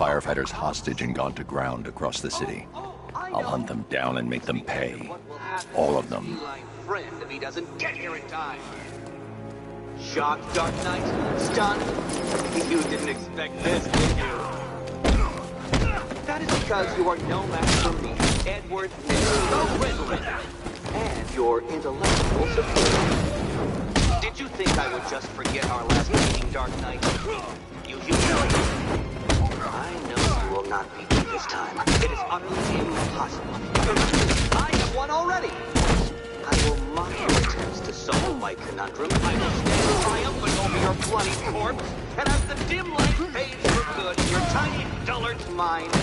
firefighters hostage and gone to ground across the city. I'll hunt them down and make them pay. All of them. Friend if he doesn't get here in time. Shocked, Dark Knight? Stunned? You didn't expect this, did you? That is because you are no match for me, Edward Riddler, and your intellectual support. Did you think I would just forget our last meeting, Dark Knight? You humiliate me. I know you will not beat me this time. It is utterly impossible. I have won already. I will mock your attempts to solve my conundrum. I will stand triumphant over your bloody corpse, and as the dim light fades for good in your tiny, dullard's mind,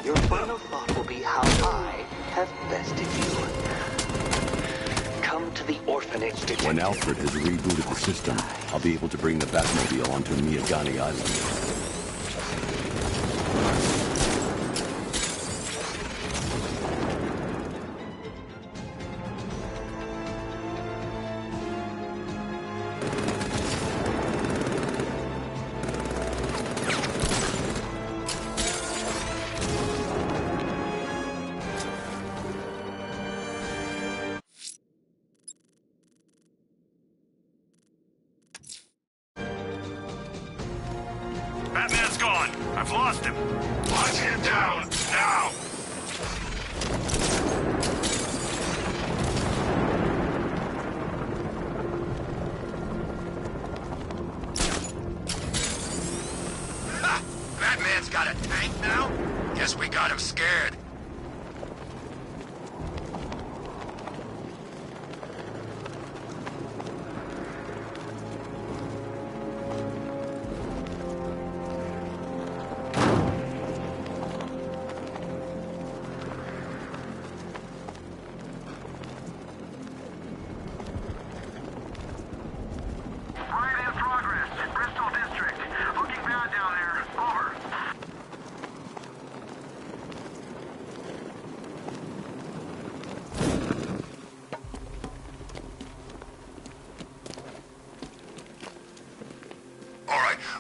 your final thought will be how I have bested you. Come to the orphanage, detective. When Alfred has rebooted the system, I'll be able to bring the Batmobile onto Miyagani Island. Batman's gone. I've lost him. Hunt him down, now! Ha! Batman's got a tank now? Guess we got him scared.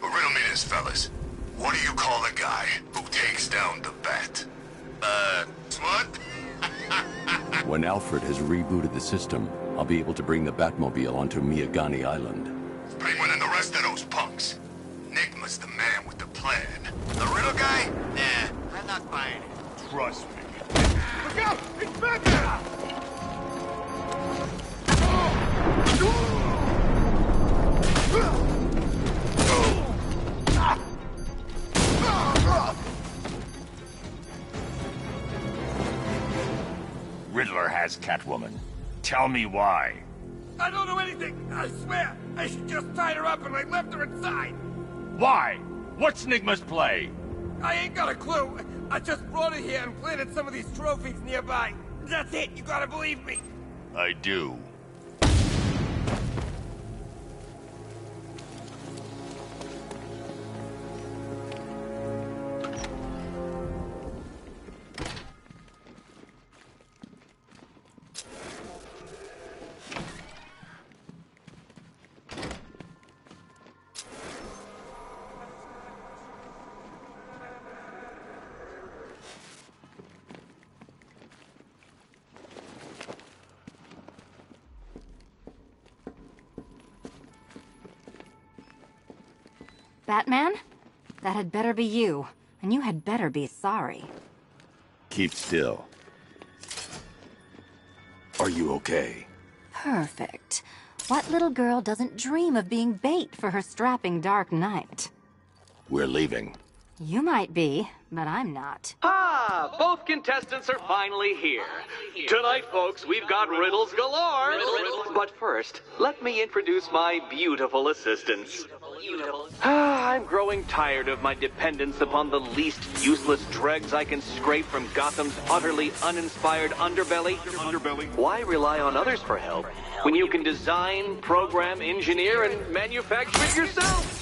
Riddle me this, fellas. What do you call a guy who takes down the bat? What? When Alfred has rebooted the system, I'll be able to bring the Batmobile onto Miyagani Island. Penguin and the rest of those punks. Nigma's the man with the plan. The riddle guy? Nah, I'm not buying it. Trust me. Look out! It's Batman! Riddler has Catwoman. Tell me why. I don't know anything, I swear. I just tied her up and I left her inside. Why? What's Nigma's play? I ain't got a clue. I just brought her here and planted some of these trophies nearby. That's it, you gotta believe me. I do. Batman? That had better be you, and you had better be sorry. Keep still. Are you okay? Perfect. What little girl doesn't dream of being bait for her strapping Dark Knight? We're leaving. You might be, but I'm not. Ah, both contestants are finally here. Tonight, folks, we've got riddles galore. But first, let me introduce my beautiful assistants. I'm growing tired of my dependence upon the least useless dregs I can scrape from Gotham's utterly uninspired underbelly. Why rely on others for help when you can design, program, engineer, and manufacture it yourself?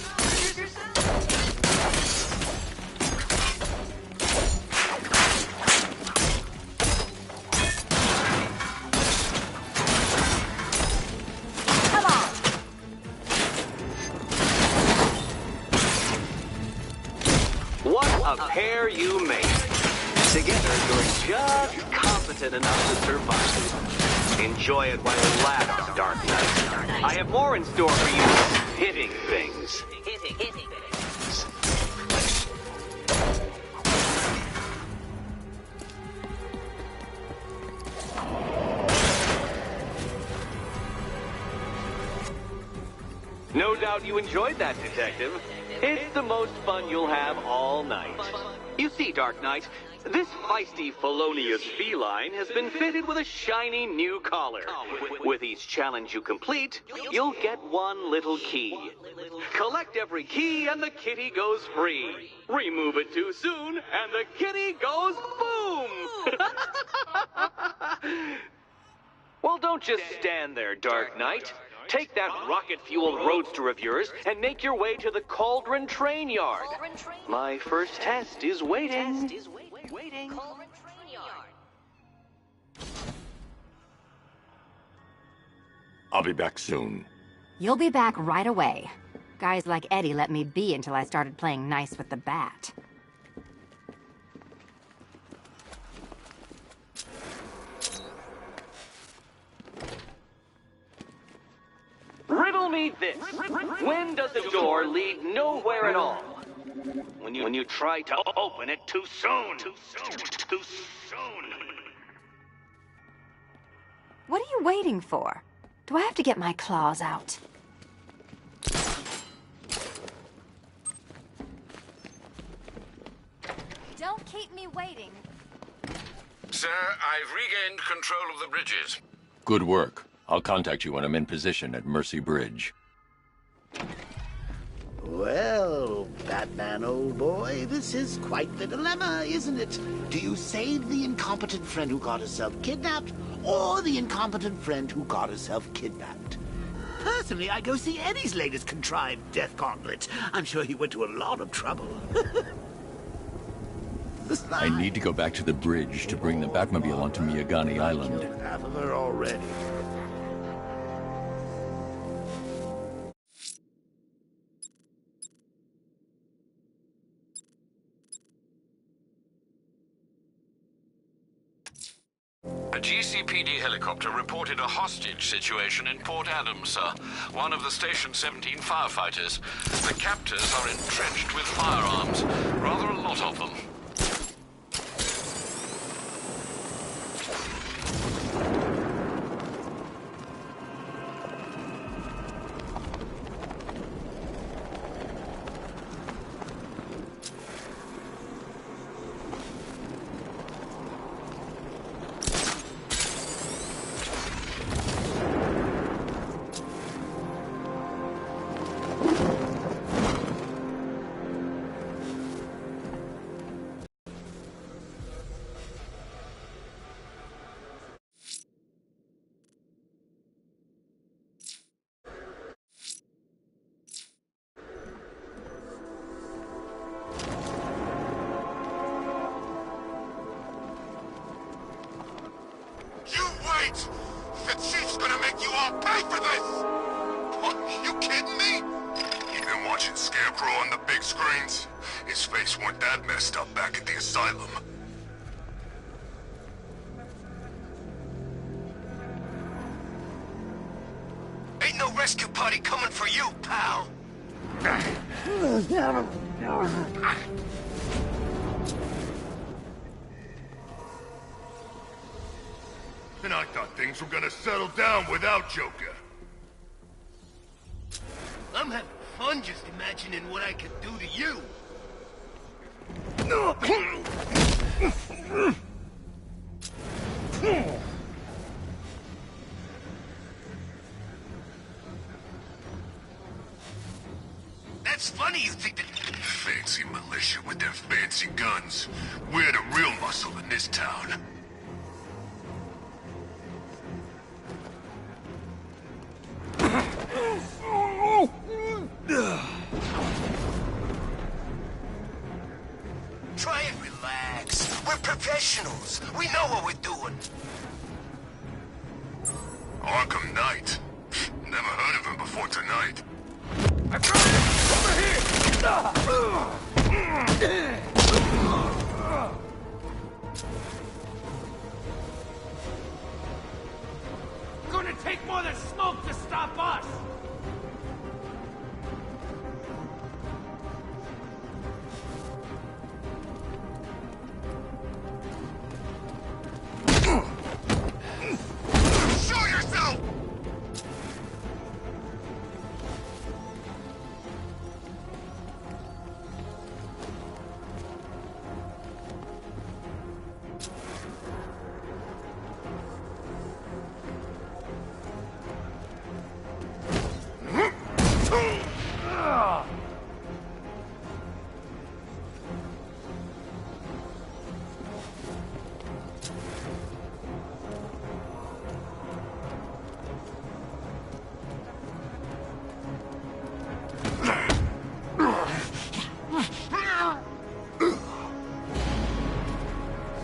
A a pair you make. Together, you're just competent enough to survive. Enjoy it while it lasts, Dark Knight. I have more in store for you. Hitting things. Hitting things. No doubt you enjoyed that, Detective. It's the most fun you'll have all night. You see, Dark Knight, this feisty felonious feline has been fitted with a shiny new collar. With each challenge you complete, you'll get one little key. Collect every key and the kitty goes free. Remove it too soon and the kitty goes boom! Well, don't just stand there, Dark Knight. Take that rocket-fueled roadster of yours and make your way to the Cauldron Train Yard. My first test is waiting. I'll be back soon. You'll be back right away. Guys like Eddie let me be until I started playing nice with the bat. Riddle me this. When does the door lead nowhere at all? When you try to open it too soon. Too soon. What are you waiting for? Do I have to get my claws out? Don't keep me waiting. Sir, I've regained control of the bridges. Good work. I'll contact you when I'm in position at Mercy Bridge. Well, Batman, old boy, this is quite the dilemma, isn't it? Do you save the incompetent friend who got herself kidnapped, or the incompetent friend who got herself kidnapped? Personally, I go see Eddie's latest contrived death gauntlet. I'm sure he went to a lot of trouble. I need to go back to the bridge to bring the Batmobile onto Miyagani Island. Killed half of her already. A GCPD helicopter reported a hostage situation in Port Adams, sir. One of the Station 17 firefighters. The captors are entrenched with firearms. Rather a lot of them. You wait! The chief's gonna make you all pay for this! What, you kidding me? You've been watching Scarecrow on the big screens? His face weren't that messed up back at the asylum. Ain't no rescue party coming for you, pal! And I thought things were gonna settle down without Joker. I'm having fun just imagining what I could do to you. That's funny you think that... Fancy militia with their fancy guns. We're the real muscle in this town. Try and relax. We're professionals. We know what we're doing. Arkham Knight. Never heard of him before tonight. I got him! Over here! the smoke to stop us! Show yourself!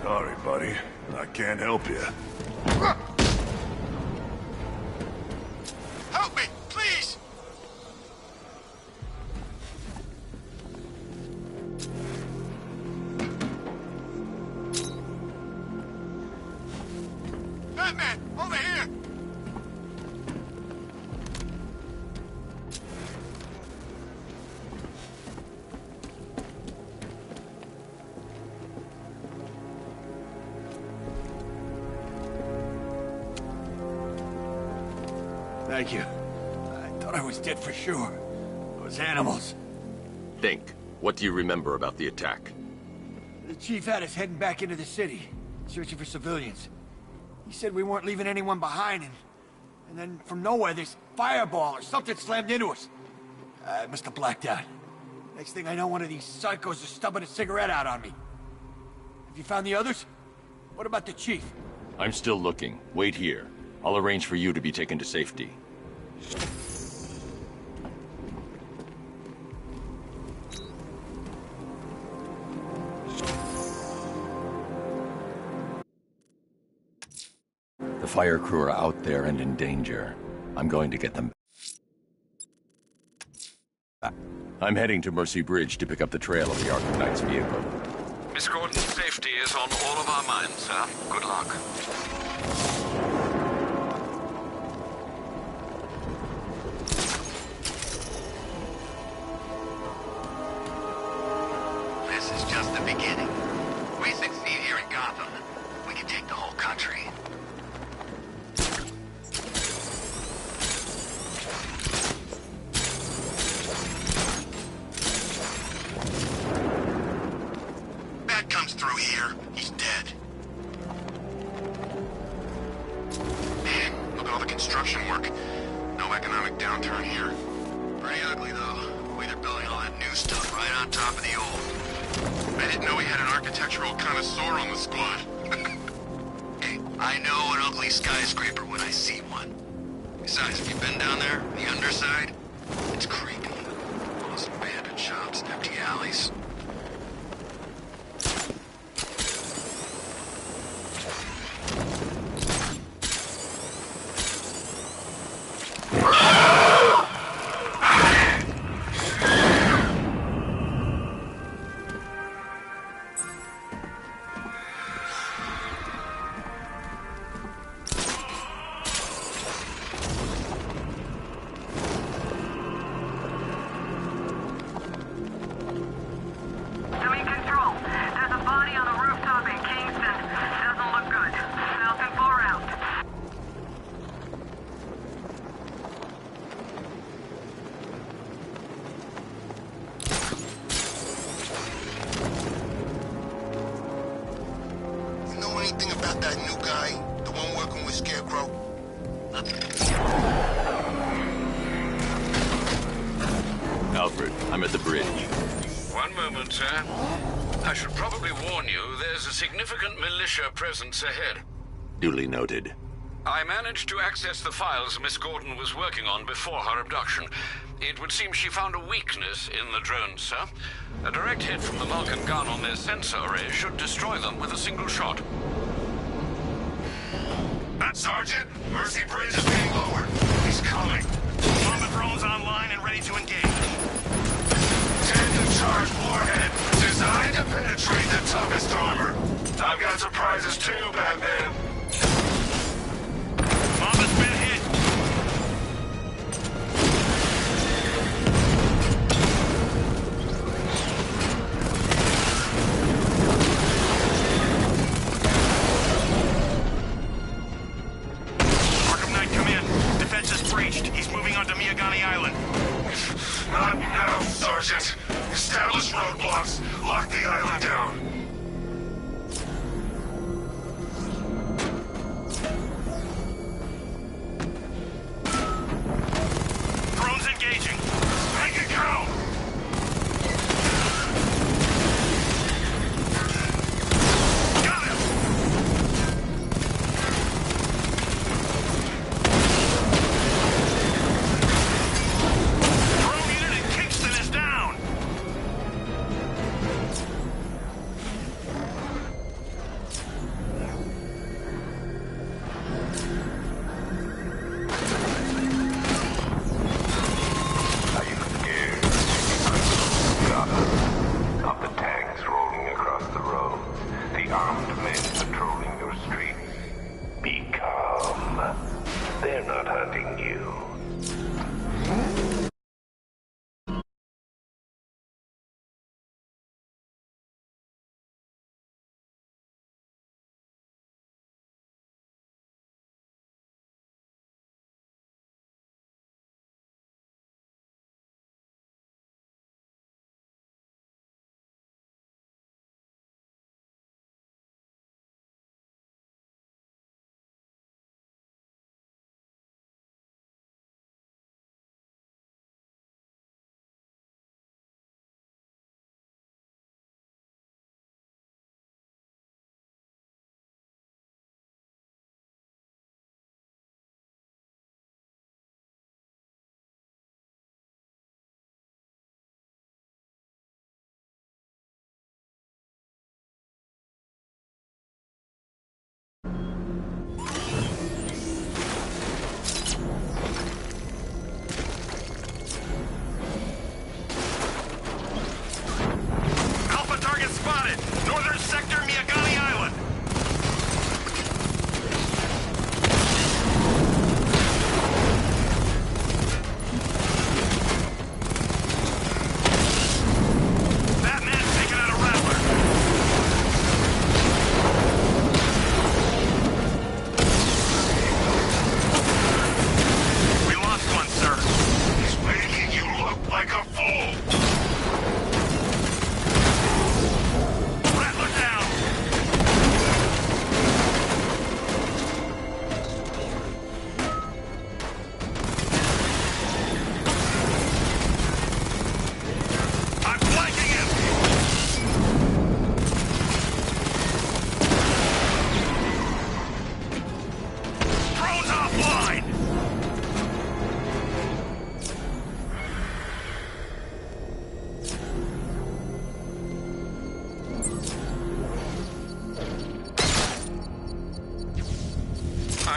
Sorry, buddy. I can't help you. Help me, please! Batman, over here! Thank you. I thought I was dead for sure. Those animals. Think. What do you remember about the attack? The chief had us heading back into the city, searching for civilians. He said we weren't leaving anyone behind, and then from nowhere, this fireball or something slammed into us. I must have blacked out. Next thing I know, one of these psychos is stubbing a cigarette out on me. Have you found the others? What about the chief? I'm still looking. Wait here. I'll arrange for you to be taken to safety. The fire crew are out there and in danger. I'm going to get them back. I'm heading to Mercy Bridge to pick up the trail of the Arkham Knight's vehicle. Miss Gordon's safety is on all of our minds, sir. Good luck. This is just the beginning. We succeed here in Gotham, we can take the whole country. Bat comes through here, he's dead. Man, look at all the construction work. No economic downturn here. Pretty ugly, though. The way they're building all that new stuff right on top of the old. I didn't know we had an architectural connoisseur on the squad. Hey, I know an ugly skyscraper when I see one. Besides, have you been down there? The underside? It's creepy. All those abandoned shops and empty alleys. Doing control. There's a body on a rooftop in Kingston. Doesn't look good. Falcon 4 out. You know anything about that new guy? The one working with Scarecrow? Alfred, I'm at the bridge. One moment, sir. I should probably warn you, there's a significant militia presence ahead. Duly noted. I managed to access the files Miss Gordon was working on before her abduction. It would seem she found a weakness in the drones, sir. A direct hit from the Vulcan gun on their sensor array should destroy them with a single shot. Sergeant, Mercy Bridge is being lowered. He's coming. On the drones online and ready to engage. Tandem charge warhead, designed to penetrate the toughest armor. I've got surprises too, Batman. Mama's been hit.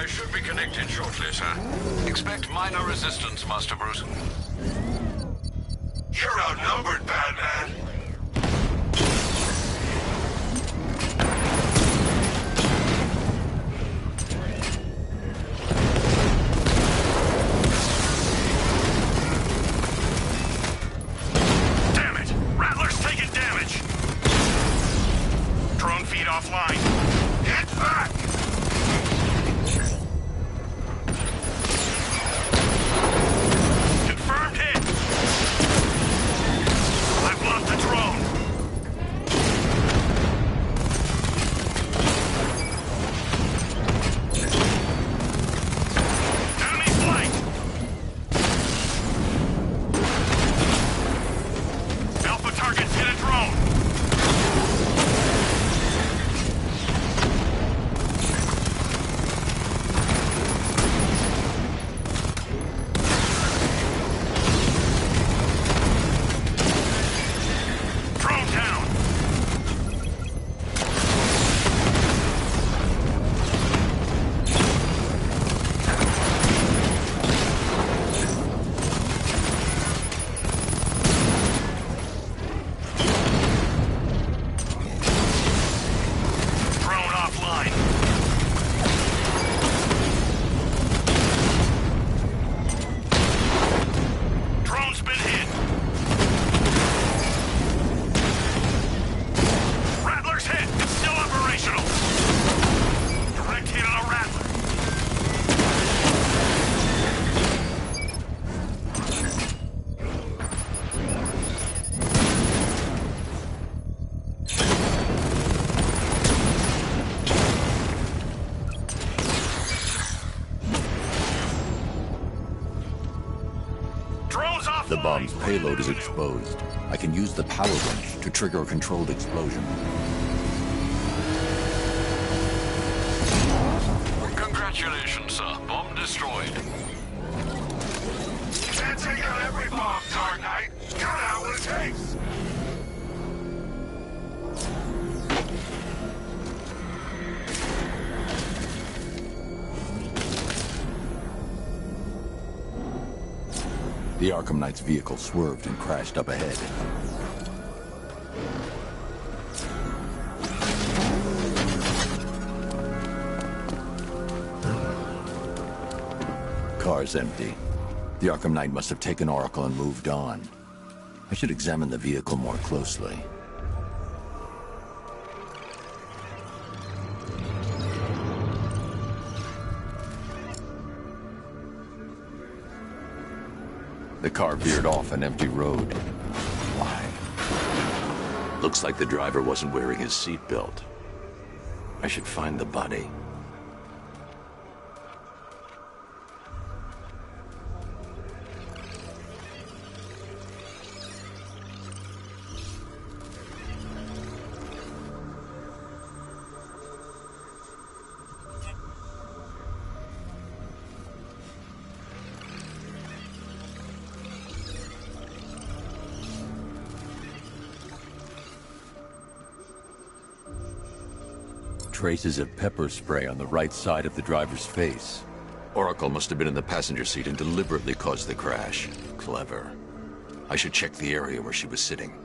I should be connected shortly, sir. Expect minor resistance, Master Bruce. You're outnumbered, Batman. Damn it! Rattler's taking damage! Drone feed offline. Get back! Confirmed hit! I've lost the drone! Enemy flight! Alpha targets hit a drone! Drone down! Drone offline. Drone's been hit. Rattler's hit. It's still operational. Direct hit on a Rattler. Drone's offline. The bomb's payload is exposed. I can use the power wrench to trigger a controlled explosion. Congratulations, sir. Bomb destroyed. Can't take out every bomb, Dark Knight. Got out what it takes. The Arkham Knight's vehicle swerved and crashed up ahead. Car's empty. The Arkham Knight must have taken Oracle and moved on. I should examine the vehicle more closely. The car veered off an empty road. Why? Looks like the driver wasn't wearing his seatbelt. I should find the body. Traces of pepper spray on the right side of the driver's face. Oracle must have been in the passenger seat and deliberately caused the crash. Clever. I should check the area where she was sitting.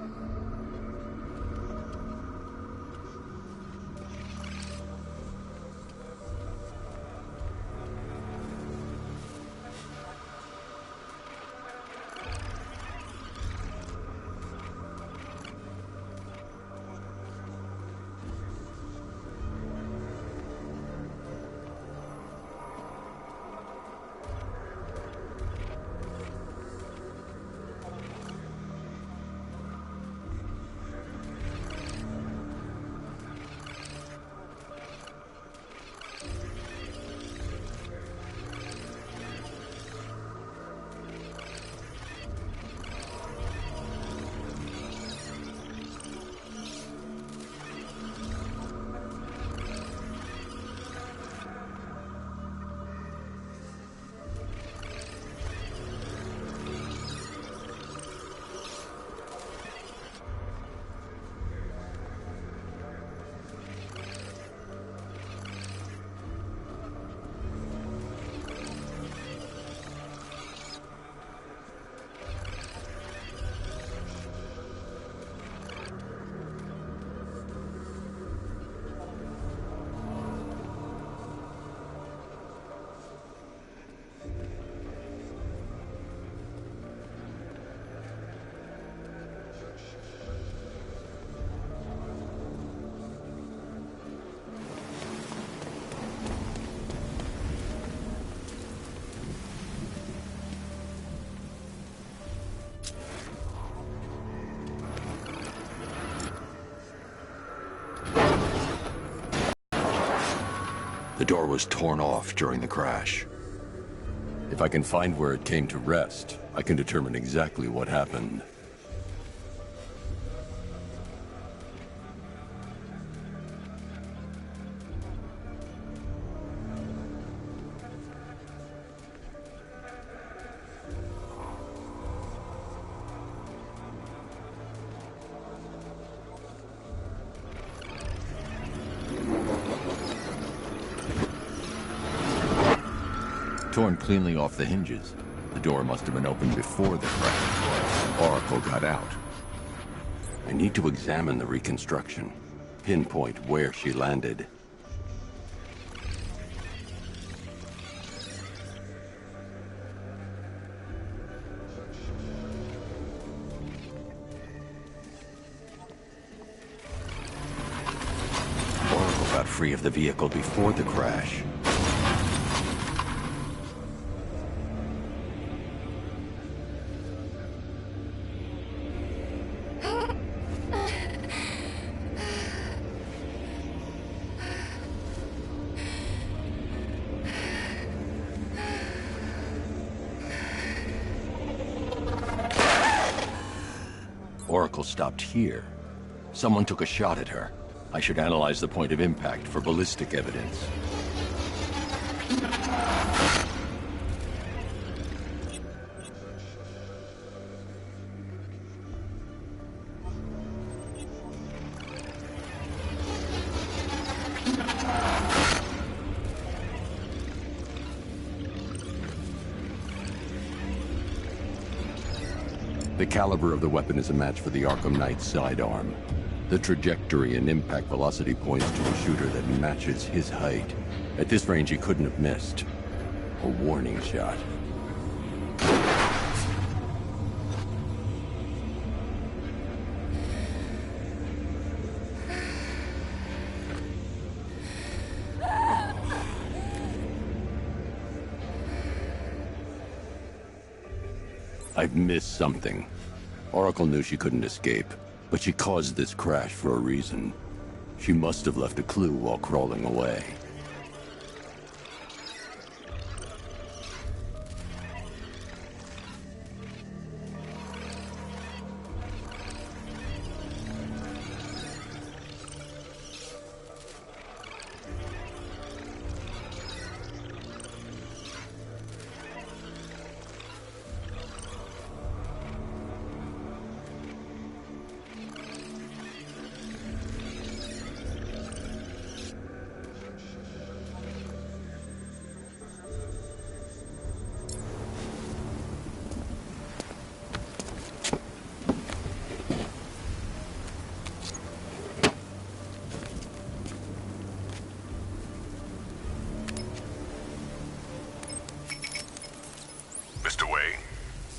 The door was torn off during the crash. If I can find where it came to rest, I can determine exactly what happened. Torn cleanly off the hinges. The door must have been opened before the crash. Oracle got out. I need to examine the reconstruction, pinpoint where she landed. Oracle got free of the vehicle before the crash. Oracle stopped here. Someone took a shot at her. I should analyze the point of impact for ballistic evidence. The caliber of the weapon is a match for the Arkham Knight's sidearm. The trajectory and impact velocity points to a shooter that matches his height. At this range, he couldn't have missed. A warning shot. I've missed something. Oracle knew she couldn't escape, but she caused this crash for a reason. She must have left a clue while crawling away.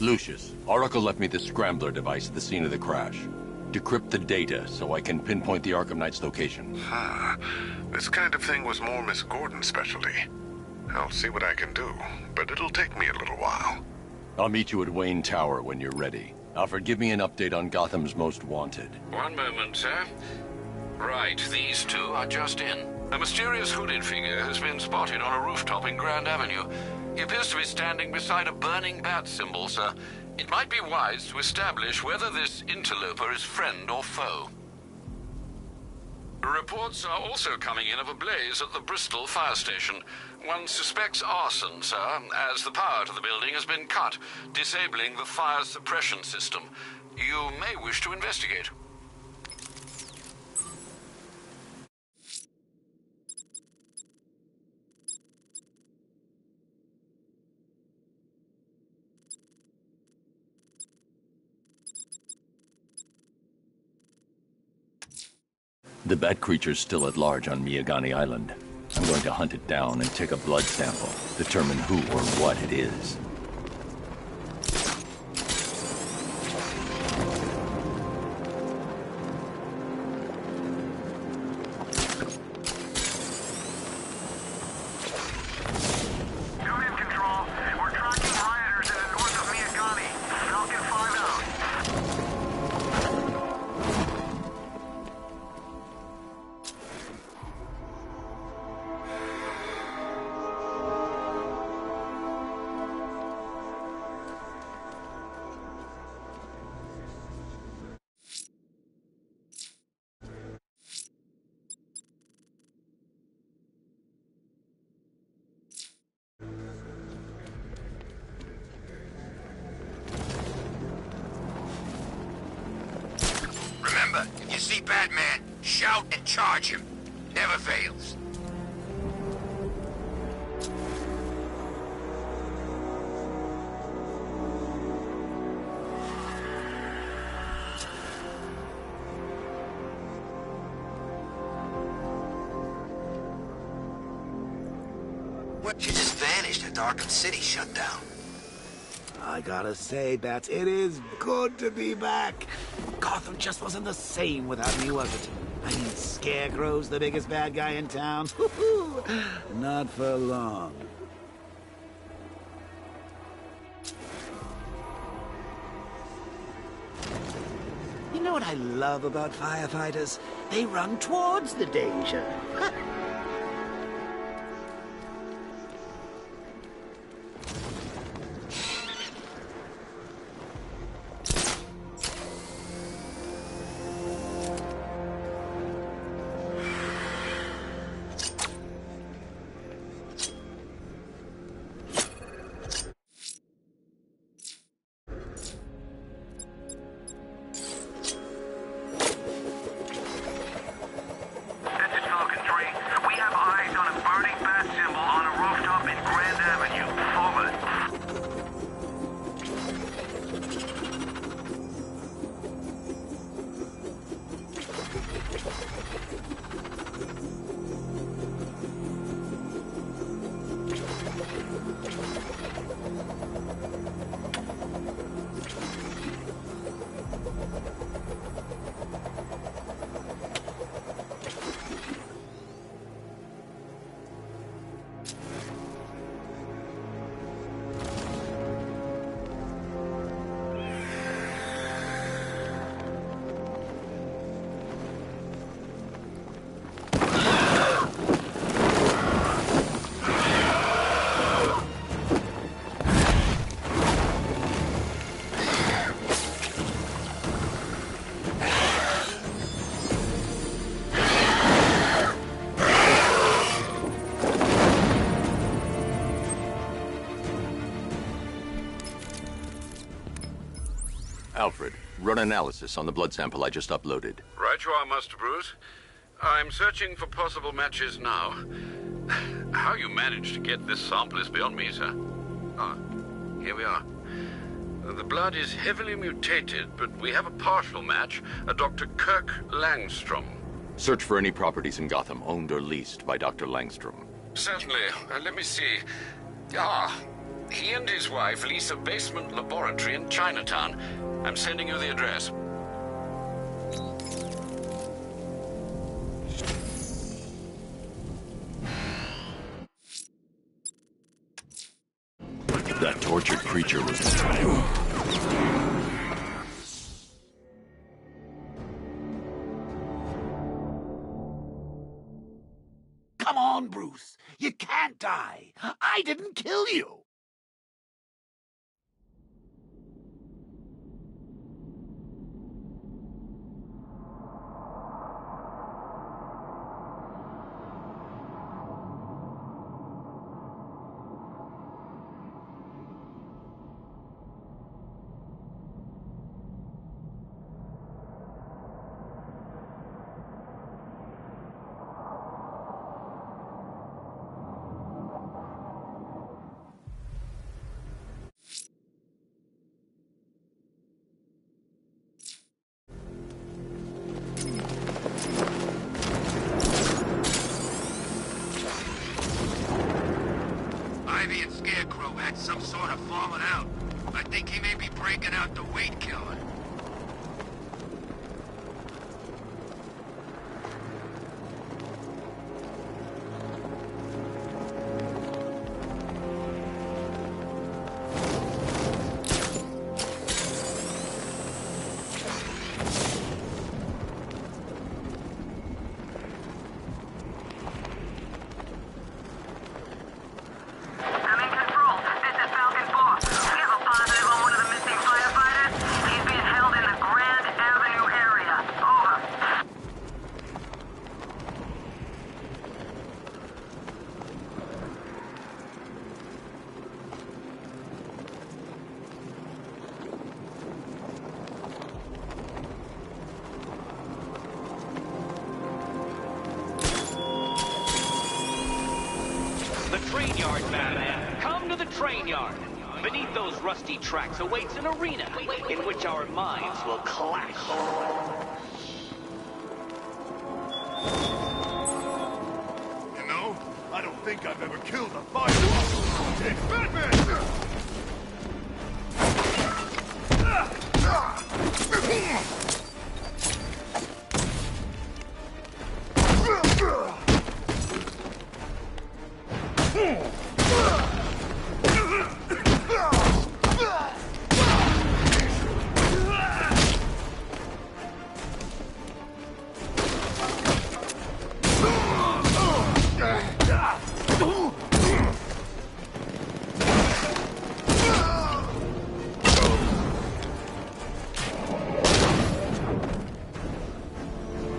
Lucius, Oracle left me the scrambler device at the scene of the crash. Decrypt the data so I can pinpoint the Arkham Knight's location. This kind of thing was more Miss Gordon's specialty. I'll see what I can do, but it'll take me a little while. I'll meet you at Wayne Tower when you're ready. Alfred, give me an update on Gotham's Most Wanted. One moment, sir. Right, these two are just in. A mysterious hooded figure has been spotted on a rooftop in Grand Avenue. He appears to be standing beside a burning bat symbol, sir. It might be wise to establish whether this interloper is friend or foe. Reports are also coming in of a blaze at the Bristol fire station. One suspects arson, sir, as the power to the building has been cut, disabling the fire suppression system. You may wish to investigate. The bat creature's still at large on Miyagani Island. I'm going to hunt it down and take a blood sample, determine who or what it is. Come in, Control. We're tracking rioters in the north of Miyagani. Falcon 5 out. you see Batman, shout and charge him. Never fails. She just vanished after Arkham City shut down. I gotta say, Bats, it is good to be back. Gotham just wasn't the same without me, was it? I mean, Scarecrow's the biggest bad guy in town. Not for long. You know what I love about firefighters? They run towards the danger. Alfred, run analysis on the blood sample I just uploaded. Right you are, Master Bruce. I'm searching for possible matches now. How you managed to get this sample is beyond me, sir. Ah, here we are. The blood is heavily mutated, but we have a partial match, a Dr. Kirk Langstrom. Search for any properties in Gotham owned or leased by Dr. Langstrom. Certainly. Let me see. Ah, he and his wife lease a basement laboratory in Chinatown. I'm sending you the address. That tortured creature was... Come on, Bruce. You can't die. I didn't kill you. Ivy and Scarecrow had some sort of falling out. I think he may be breaking out the weed killer. I'm in control. This is Falcon 4. We have a positive on one of the missing firefighters. He's been train yard, Batman. Come to the train yard. Beneath those rusty tracks awaits an arena in which our minds will clash. You know, I don't think I've ever killed a firewall. It's Batman!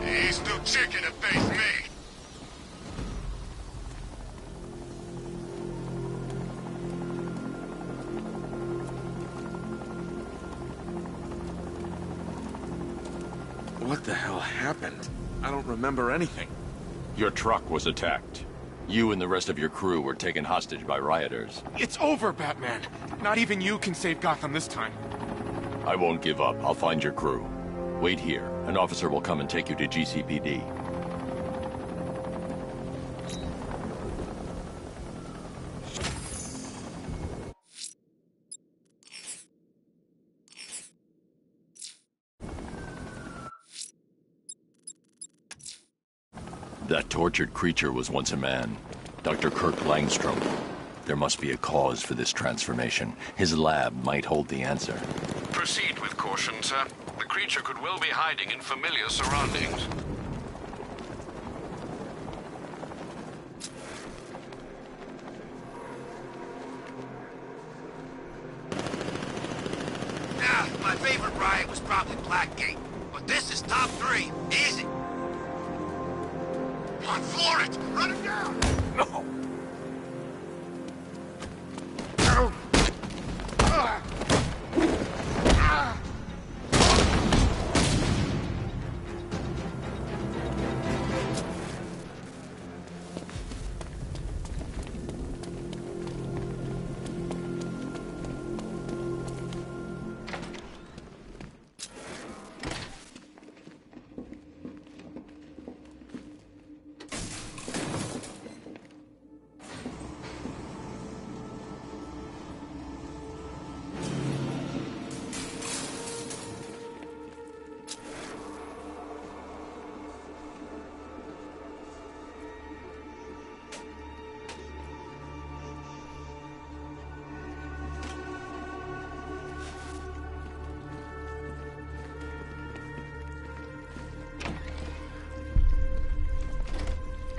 He's too chicken to face me. What the hell happened? I don't remember anything. Your truck was attacked. You and the rest of your crew were taken hostage by rioters. It's over, Batman. Not even you can save Gotham this time. I won't give up. I'll find your crew. Wait here. An officer will come and take you to GCPD. That tortured creature was once a man. Dr. Kirk Langstrom. There must be a cause for this transformation. His lab might hold the answer. Proceed with caution, sir. The creature could well be hiding in familiar surroundings. My favorite riot was probably Blackgate, but this is top 3. Easy. Come on, floor it! Run him down! No!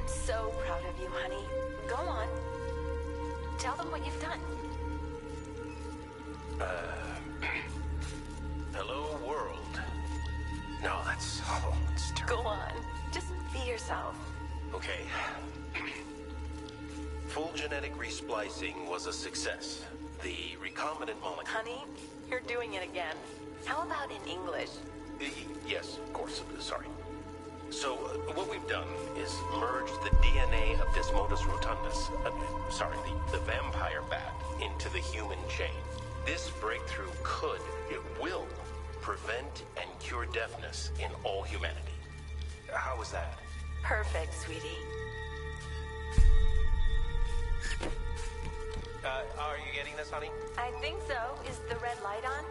So proud of you, honey. Go on. Tell them what you've done. Hello, world. No, that's terrible. Go on. Just be yourself. Okay. Full genetic resplicing was a success. The recombinant molecule... Honey, you're doing it again. How about in English? Yes, of course. Sorry. So, what we've done is merged the DNA of Desmodus rotundus, the vampire bat, into the human chain. This breakthrough it will, prevent and cure deafness in all humanity. How was that? Perfect, sweetie. Are you getting this, honey? I think so. Is the red light on?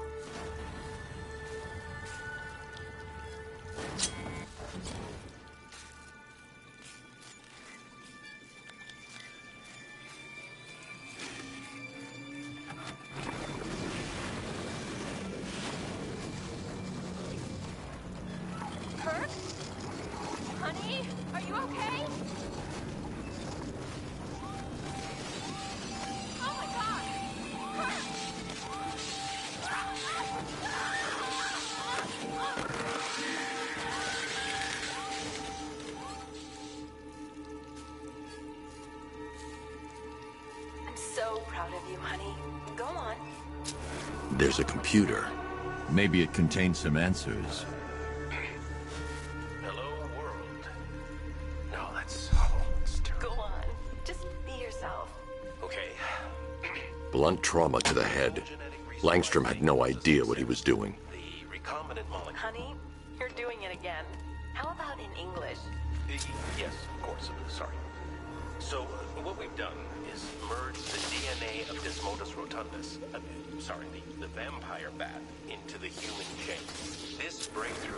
Kirk? Honey, are you okay? Oh my God! Kirk! I'm so proud of you, honey. Go on. There's a computer. Maybe it contains some answers. Hello, world. No, that's terrible. Go on. Just be yourself. Blunt trauma to the head. Langstrom had no idea what he was doing. The recombinant molecule. Honey, you're doing it again. How about in English? Yes, of course. Sorry. So, what we've done is merge the DNA of Desmodus rotundus, the vampire bat, into the human chain. This breakthrough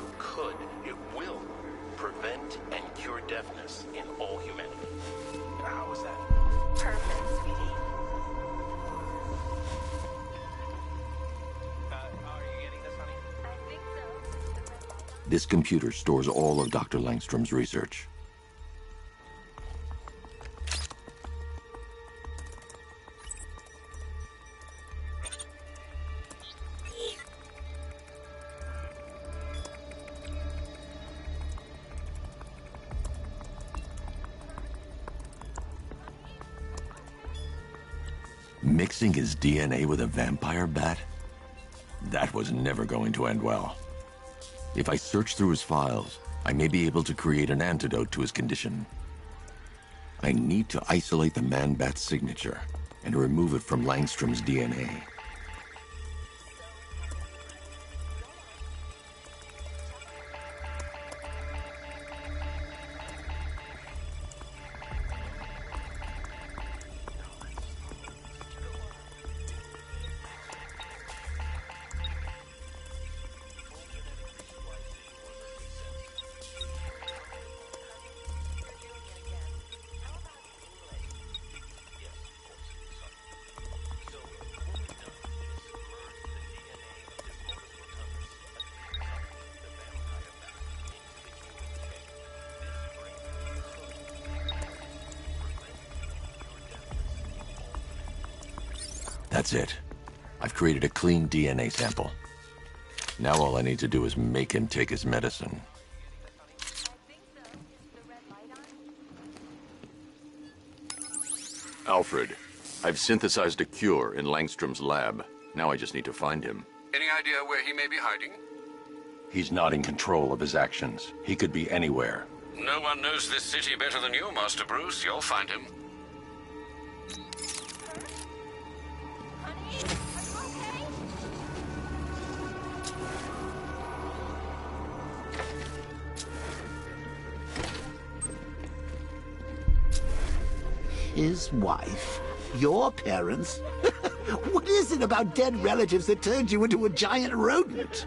it will, prevent and cure deafness in all humanity. How was that? Perfect, sweetie. Are you getting this, honey? I think so. This computer stores all of Dr. Langstrom's research. Mixing his DNA with a vampire bat? That was never going to end well. If I search through his files, I may be able to create an antidote to his condition. I need to isolate the man-bat signature and remove it from Langstrom's DNA. That's it. I've created a clean DNA sample. Now all I need to do is make him take his medicine. Alfred, I've synthesized a cure in Langstrom's lab. Now I just need to find him. Any idea where he may be hiding? He's not in control of his actions. He could be anywhere. No one knows this city better than you, Master Bruce. You'll find him. His wife? Your parents? What is it about dead relatives that turned you into a giant rodent?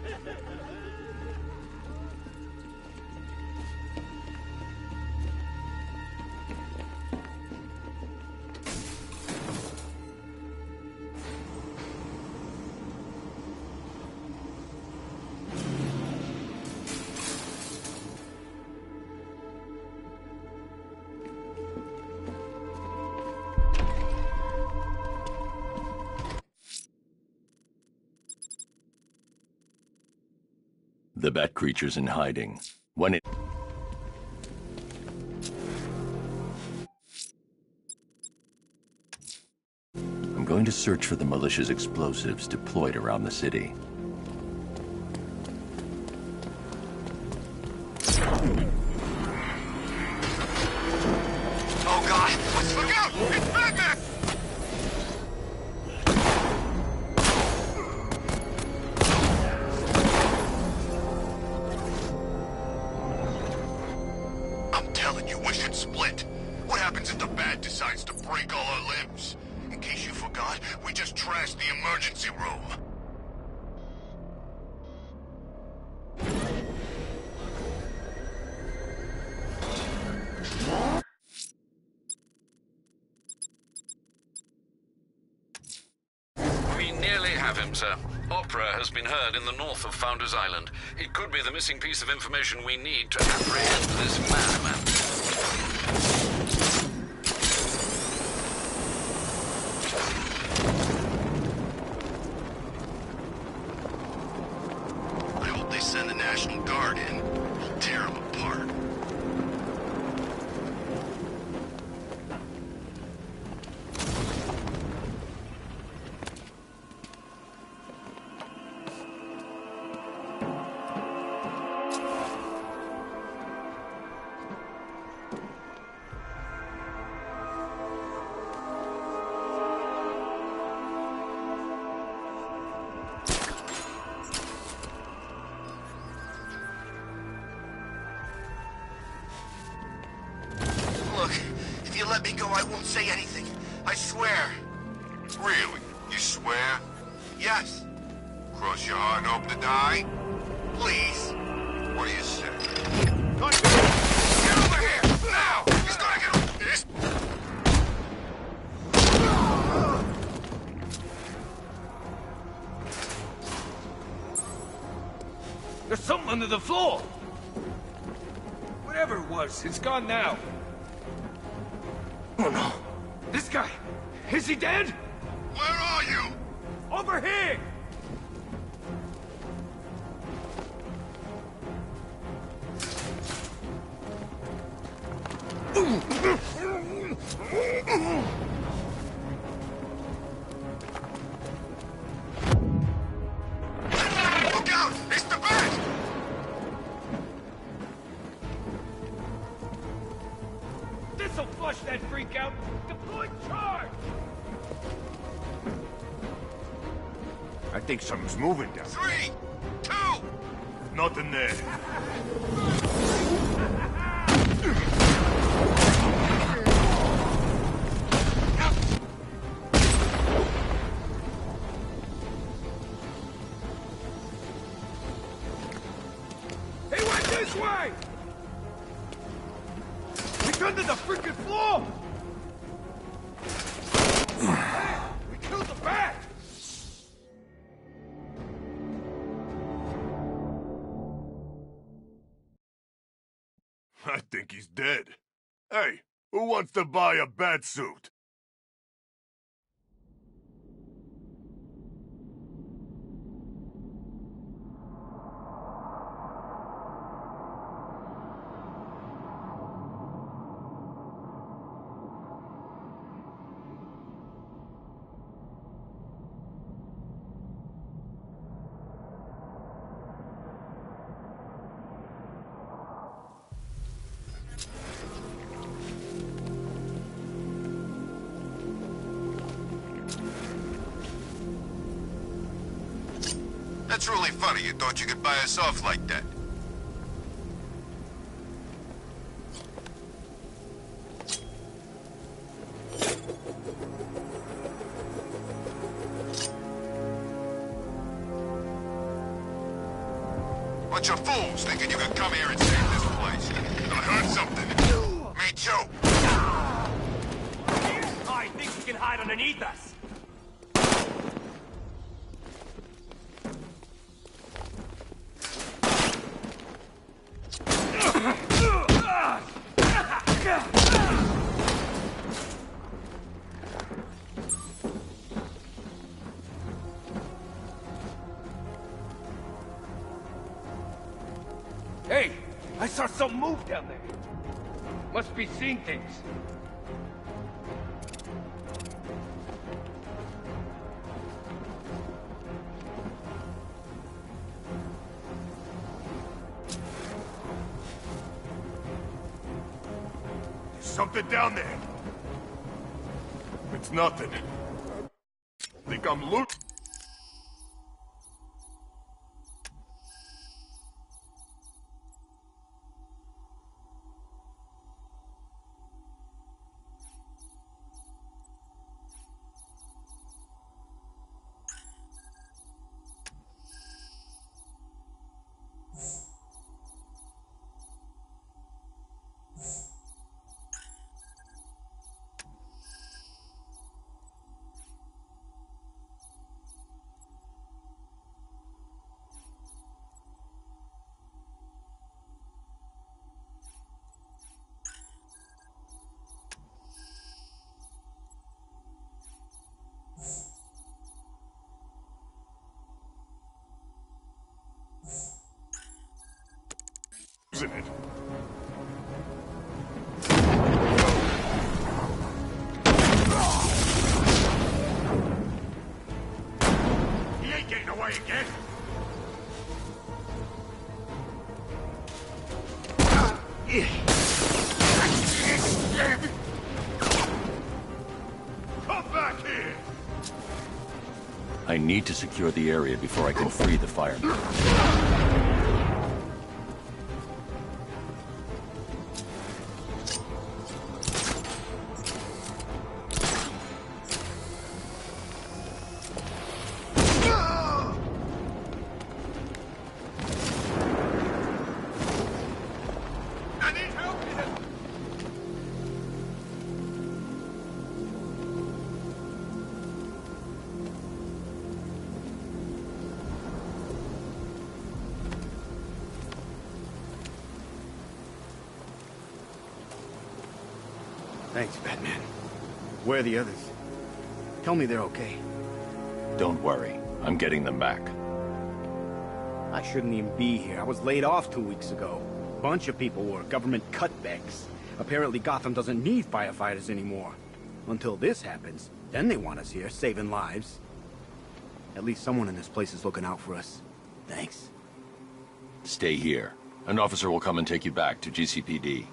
The bat creature's in hiding. When it... I'm going to search for the malicious explosives deployed around the city. Oh God! Let's look out! It's Batman! I'm telling you, we should split. What happens if the Bat decides to break all our limbs? In case you forgot, we just trashed the emergency room. We nearly have him, sir. Opera has been heard in the north of Founders Island. It could be the missing piece of information we need to apprehend this madman. I hope they send the National Guard in. We'll tear them apart. If you let me go, I won't say anything. I swear. Really? You swear? Yes. Cross your heart and hope to die? Please. What do you say? Get over here! Now! He's gonna get over this! There's something under the floor! Whatever it was, it's gone now. Oh no. This guy! Is he dead? Where are you? Over here! Look out! It's the bat! This'll flush that freak out! Deploy charge! I think something's moving down. 3, 2, Nothing there. He went this way! He's under the freaking floor! Hey, we killed the bat! I think he's dead. Hey, who wants to buy a bat suit? That's really funny. You thought you could buy us off like that. Bunch of fools thinking you could come here and save this place. I heard something. Me too. Oh, he thinks he can hide underneath us! Hey, I saw something move down there. Must be seeing things. There's something down there. It's nothing. Think I'm loot? Isn't it? He ain't getting away again. Come back here! I need to secure the area before I can free the firemen. Thanks, Batman. Where are the others? Tell me they're okay. Don't worry. I'm getting them back. I shouldn't even be here. I was laid off 2 weeks ago. A bunch of people were. Government cutbacks. Apparently Gotham doesn't need firefighters anymore. Until this happens. Then they want us here, saving lives. At least someone in this place is looking out for us. Thanks. Stay here. An officer will come and take you back to GCPD.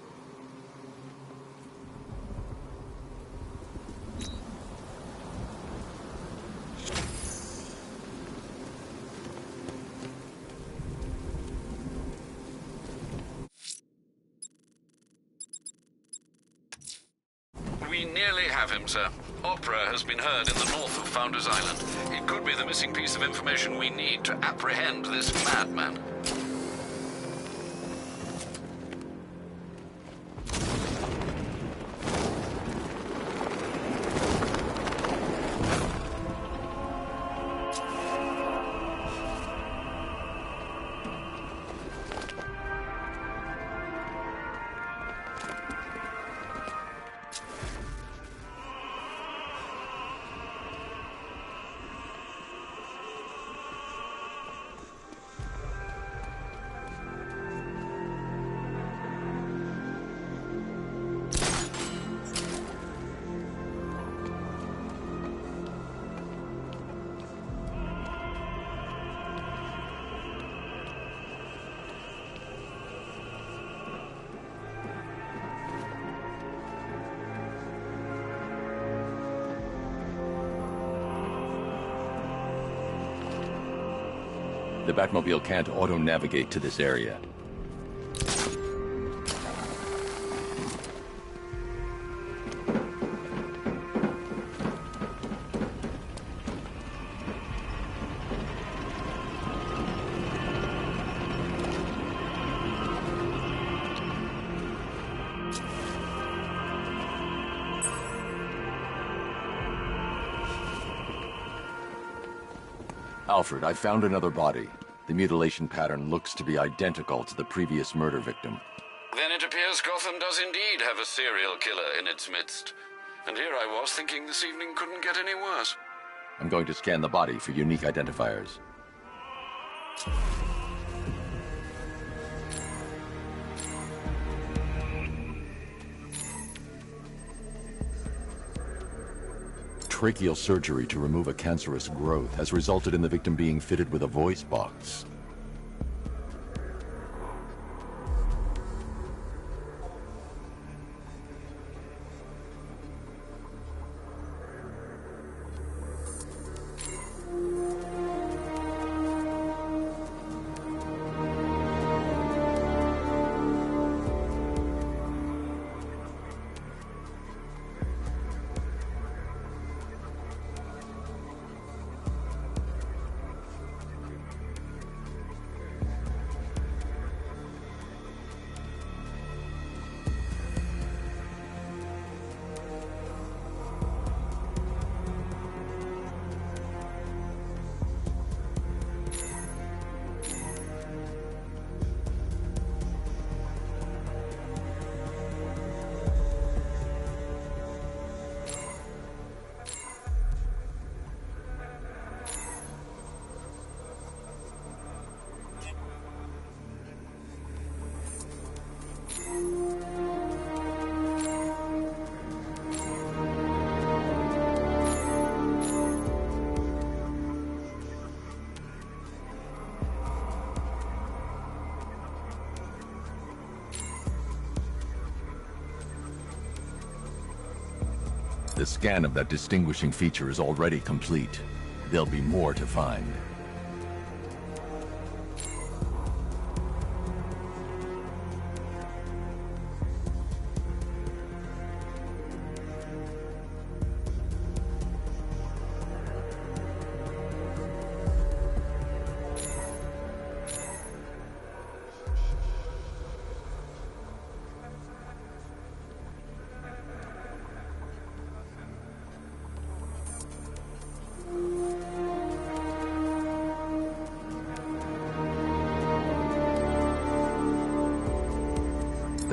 We nearly have him, sir. Opera has been heard in the north of Founders Island. It could be the missing piece of information we need to apprehend this madman. The Batmobile can't auto-navigate to this area. Alfred, I found another body. The mutilation pattern looks to be identical to the previous murder victim. Then it appears Gotham does indeed have a serial killer in its midst. And here I was thinking this evening couldn't get any worse. I'm going to scan the body for unique identifiers. Tracheal surgery to remove a cancerous growth has resulted in the victim being fitted with a voice box. The scan of that distinguishing feature is already complete. There'll be more to find.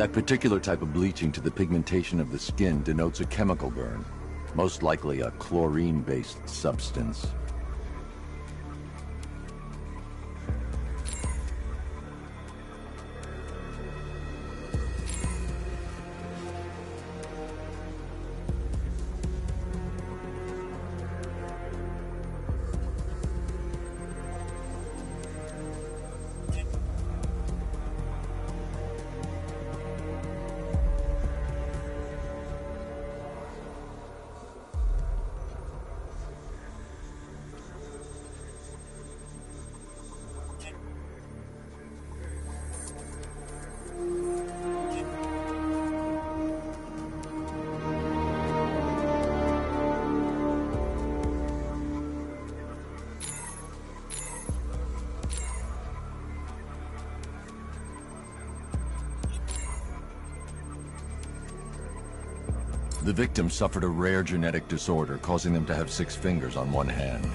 That particular type of bleaching to the pigmentation of the skin denotes a chemical burn, most likely a chlorine-based substance. The victim suffered a rare genetic disorder, causing them to have 6 fingers on one hand.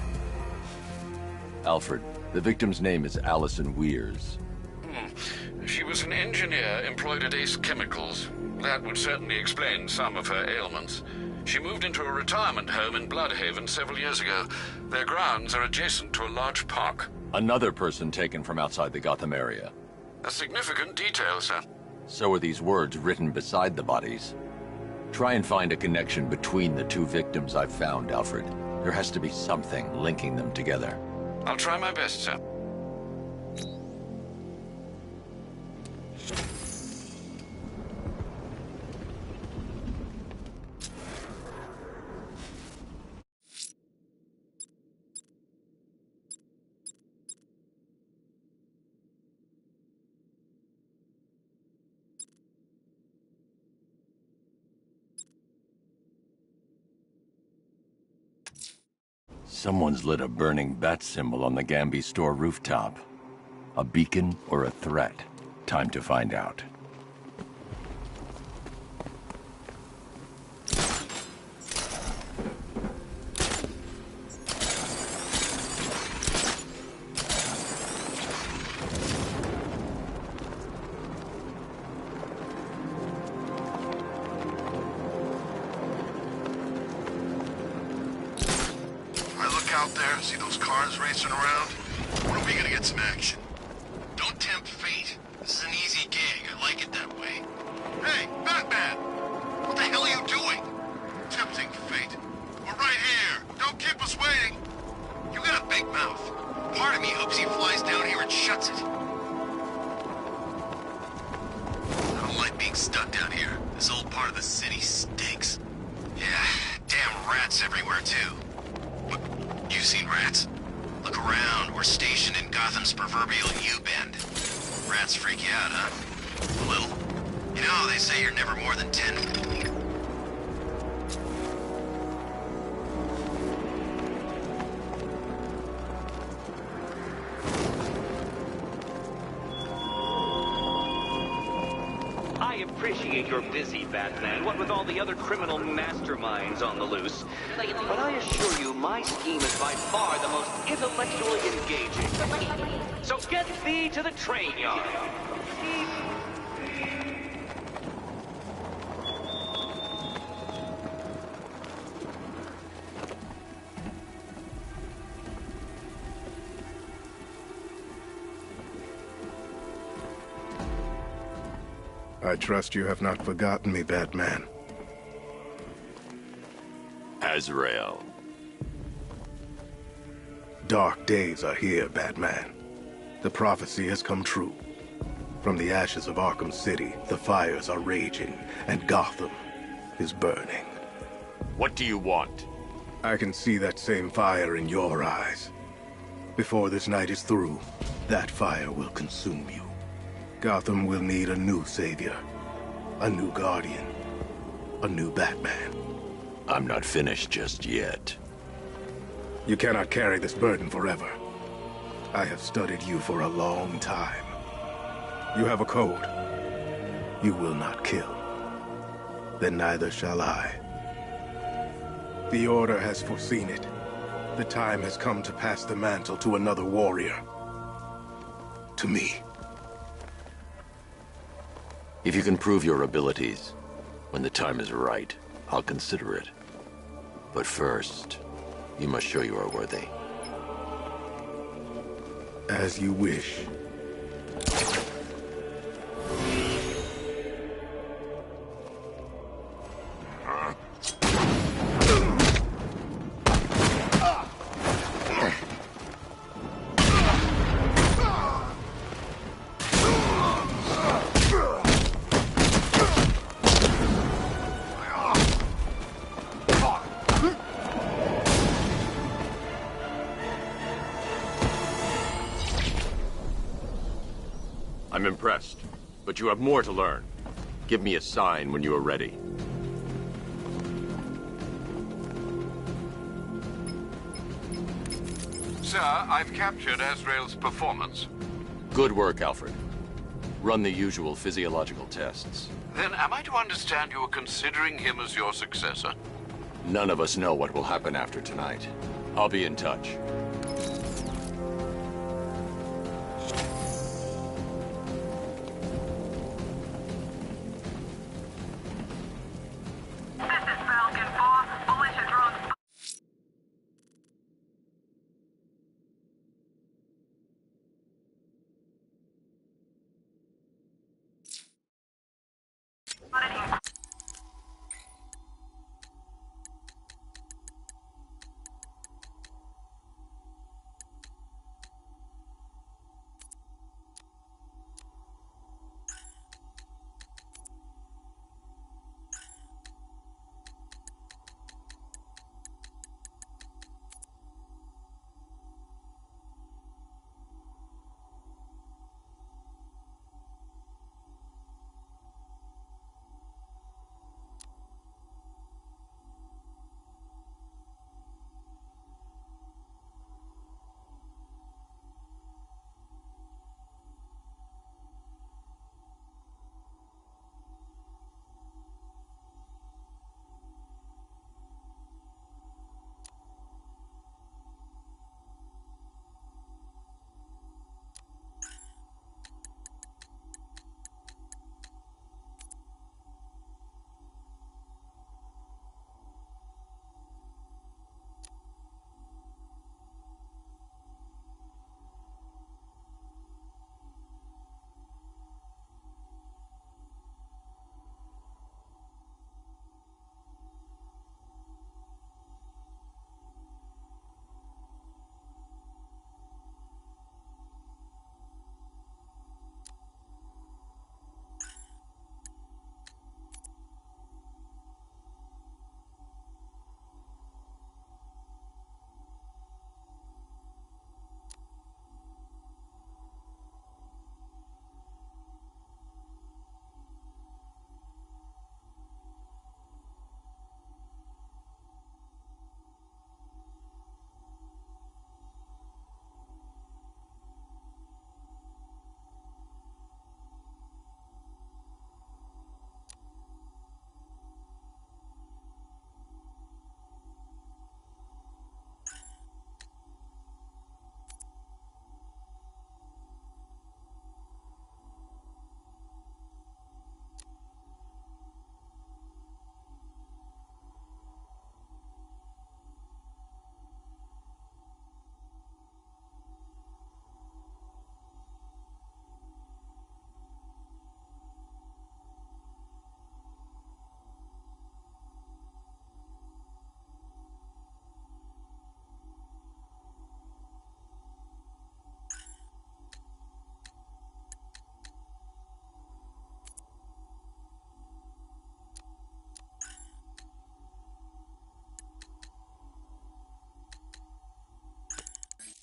Alfred, the victim's name is Allison Weers. She was an engineer employed at Ace Chemicals. That would certainly explain some of her ailments. She moved into a retirement home in Bloodhaven several years ago. Their grounds are adjacent to a large park. Another person taken from outside the Gotham area. A significant detail, sir. So are these words written beside the bodies. Try and find a connection between the 2 victims I've found, Alfred. There has to be something linking them together. I'll try my best, sir. Someone's lit a burning bat symbol on the Gamby store rooftop. A beacon or a threat? Time to find out. Out there, see those cars racing around? When are we gonna get some action? Don't tempt fate. This is an easy gig. I like it that way. Hey, Batman! What the hell are you doing? Tempting fate. We're right here. Don't keep us waiting. You got a big mouth. Part of me hopes he flies down here and shuts it. I don't like being stuck down here. This old part of the city stinks. Yeah, damn rats everywhere, too. You seen rats? Look around. We're stationed in Gotham's proverbial U-bend. Rats freak you out, huh? A little? You know, they say you're never more than 10. I appreciate you're busy, Batman, what with all the other criminal masterminds on the loose. But I assure you, my scheme is by far the most intellectually engaging. So get thee to the train yard. I trust you have not forgotten me, Batman. Azrael. Dark days are here, Batman. The prophecy has come true. From the ashes of Arkham City, the fires are raging, and Gotham is burning. What do you want? I can see that same fire in your eyes. Before this night is through, that fire will consume you. Gotham will need a new savior, a new guardian, a new Batman. I'm not finished just yet. You cannot carry this burden forever. I have studied you for a long time. You have a code. You will not kill. Then neither shall I. The Order has foreseen it. The time has come to pass the mantle to another warrior. To me. If you can prove your abilities, when the time is right, I'll consider it. But first, you must show you are worthy. As you wish. I'm impressed, but you have more to learn. Give me a sign when you are ready. Sir, I've captured Azrael's performance. Good work, Alfred. Run the usual physiological tests. Then am I to understand you are considering him as your successor? None of us know what will happen after tonight. I'll be in touch.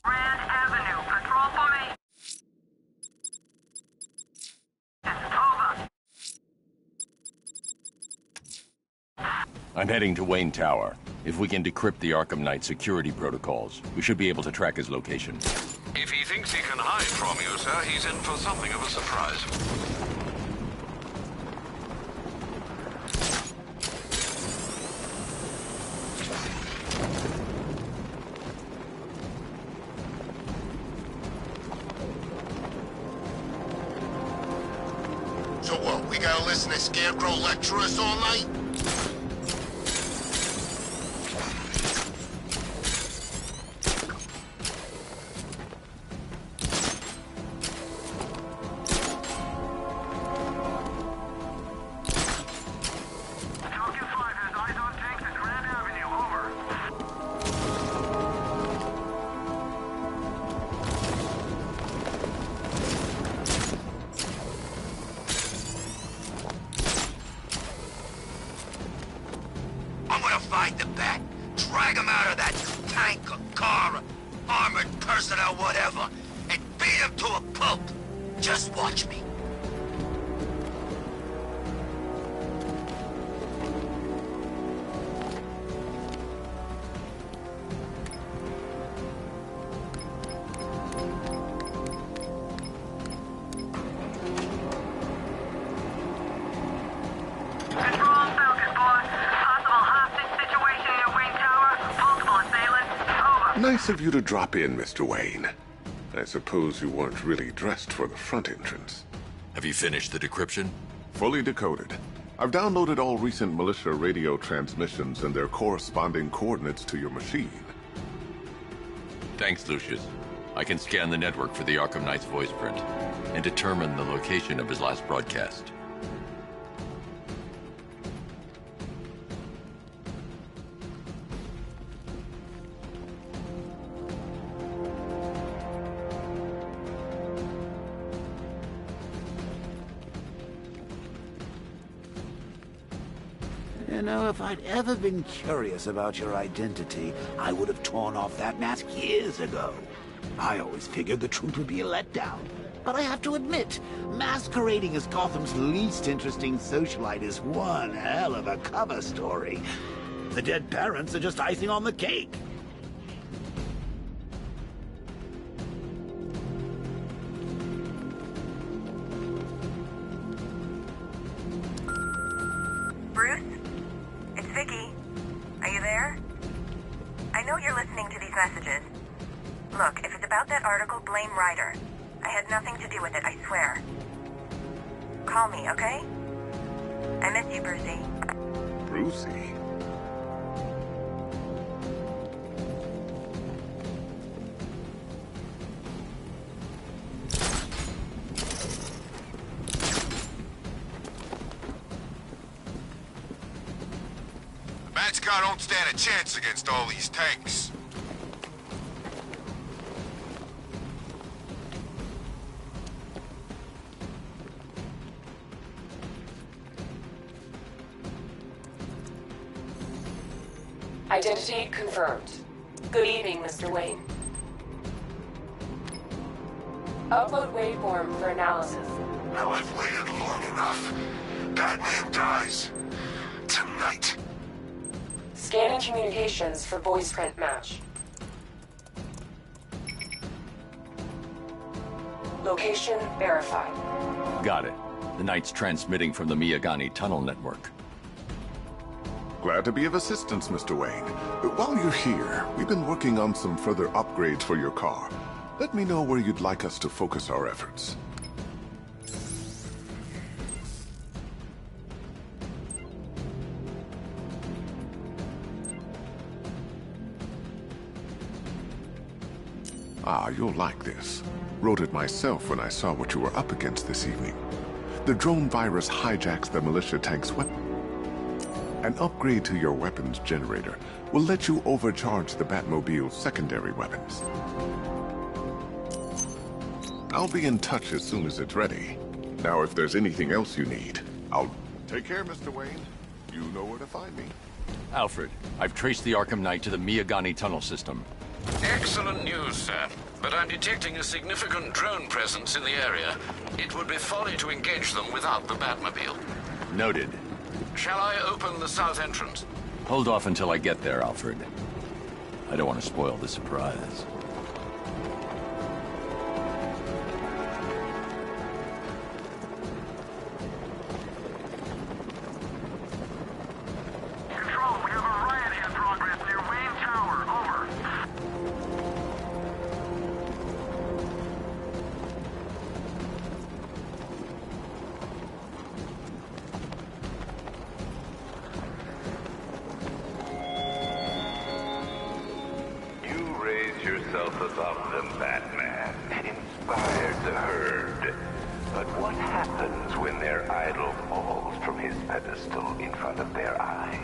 Grand Avenue, patrol formation. Over. I'm heading to Wayne Tower. If we can decrypt the Arkham Knight security protocols, we should be able to track his location. If he thinks he can hide from you, sir, he's in for something of a surprise. So what? We gotta listen to Scarecrow lecture us all night? Find the Bat, drag him out of that tank or car or armored person or whatever, and beat him to a pulp. Just watch me. Nice of you to drop in, Mr. Wayne. I suppose you weren't really dressed for the front entrance. Have you finished the decryption? Fully decoded. I've downloaded all recent militia radio transmissions and their corresponding coordinates to your machine. Thanks, Lucius. I can scan the network for the Arkham Knight's voice print and determine the location of his last broadcast. You know, if I'd ever been curious about your identity, I would have torn off that mask years ago. I always figured the truth would be a letdown. But I have to admit, masquerading as Gotham's least interesting socialite is one hell of a cover story. The dead parents are just icing on the cake. Bruce? It's Vicky. Are you there? I know you're listening to these messages. Look, if it's about that article, blame Ryder. I had nothing to do with it, I swear. Call me, okay? I miss you, Brucey. Brucey? Batska don't stand a chance against all these tanks. Identity confirmed. Good evening, Mr. Wayne. Upload waveform for analysis. Now I've waited long enough. Batman dies. Tonight. Scanning communications for voice print match. Location verified. Got it. The Knight's transmitting from the Miyagani tunnel network. Glad to be of assistance, Mr. Wayne. While you're here, we've been working on some further upgrades for your car. Let me know where you'd like us to focus our efforts. Ah, you'll like this. Wrote it myself when I saw what you were up against this evening. The drone virus hijacks the militia tank's weapon. An upgrade to your weapons generator will let you overcharge the Batmobile's secondary weapons. I'll be in touch as soon as it's ready. Now, if there's anything else you need, I'll... Take care, Mr. Wayne. You know where to find me. Alfred, I've traced the Arkham Knight to the Miyagani tunnel system. Excellent news, sir. But I'm detecting a significant drone presence in the area. It would be folly to engage them without the Batmobile. Noted. Shall I open the south entrance? Hold off until I get there, Alfred. I don't want to spoil the surprise. Control, we have a riot in progress near Wayne Tower. Over. yourself above them, Batman. Inspired the herd. But what happens when their idol falls from his pedestal in front of their eyes?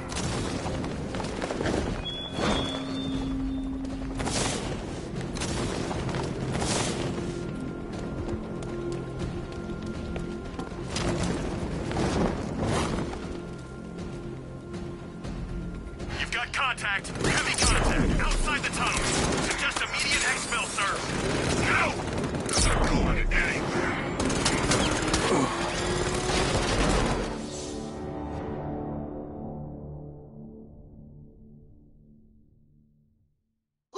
You've got contact. Heavy contact. Outside the tunnel. Suggest immediate exfil, sir. Go! I'm not going anywhere.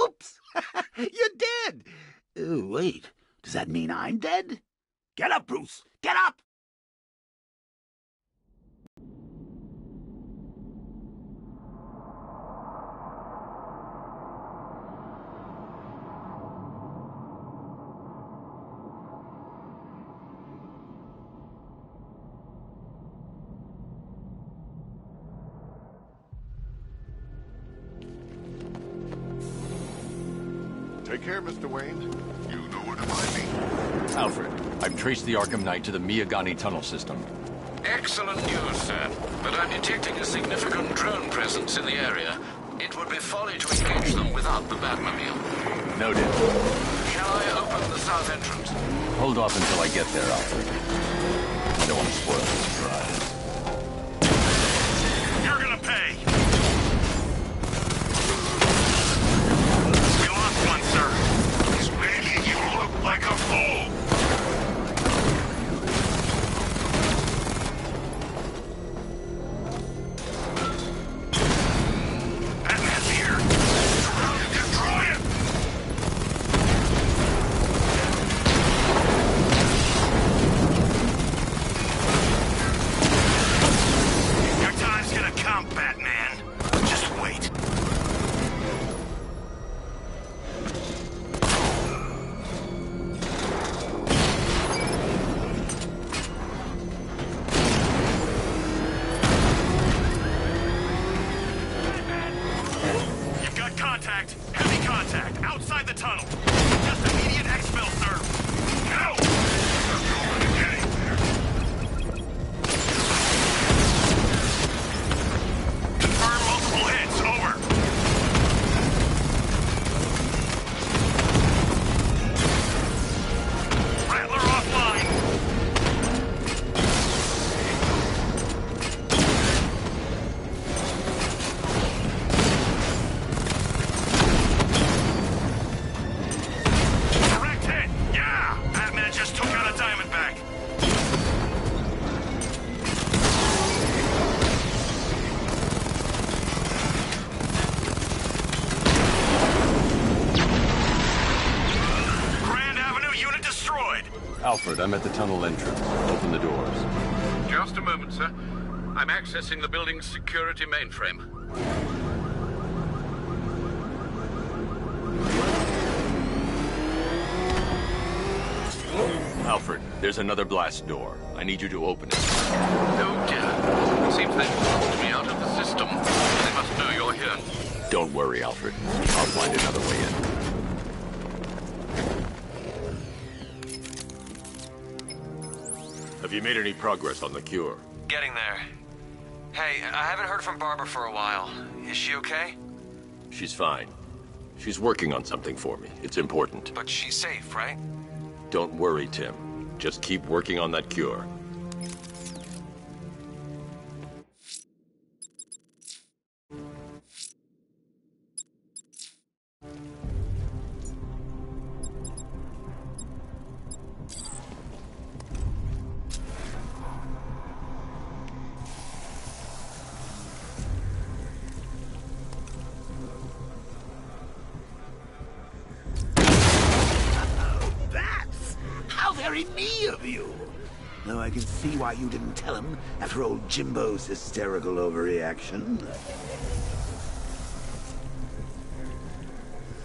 Oops! You're dead! Oh, wait. Does that mean I'm dead? Get up, Bruce! Get up! Take care, Mr. Wayne. You know where to find me. Alfred, I've traced the Arkham Knight to the Miyagani tunnel system. Excellent news, sir. But I'm detecting a significant drone presence in the area. It would be folly to engage them without the Batmobile. Noted. Shall I open the south entrance? Hold off until I get there, Alfred. I don't want to spoil the surprise. You're gonna pay! Like a fool! Batman's here! Destroy it! Your time's gonna come, Batman. Just wait. Contact! Heavy contact! Outside the tunnel! Just immediate exfil, sir! Go! I'm going anywhere! Confirm multiple hits, over! Rattler offline! Alfred, I'm at the tunnel entrance. Open the doors. Just a moment, sir. I'm accessing the building's security mainframe. Alfred, there's another blast door. I need you to open it. Oh, dear. Seems they've pulled me out of the system. They must know you're here. Don't worry, Alfred. I'll find another way in. Have you made any progress on the cure? Getting there. Hey, I haven't heard from Barbara for a while. Is she okay? She's fine. She's working on something for me. It's important. But she's safe, right? Don't worry, Tim. Just keep working on that cure. Very me of you. Though I can see why you didn't tell him after old Jimbo's hysterical overreaction.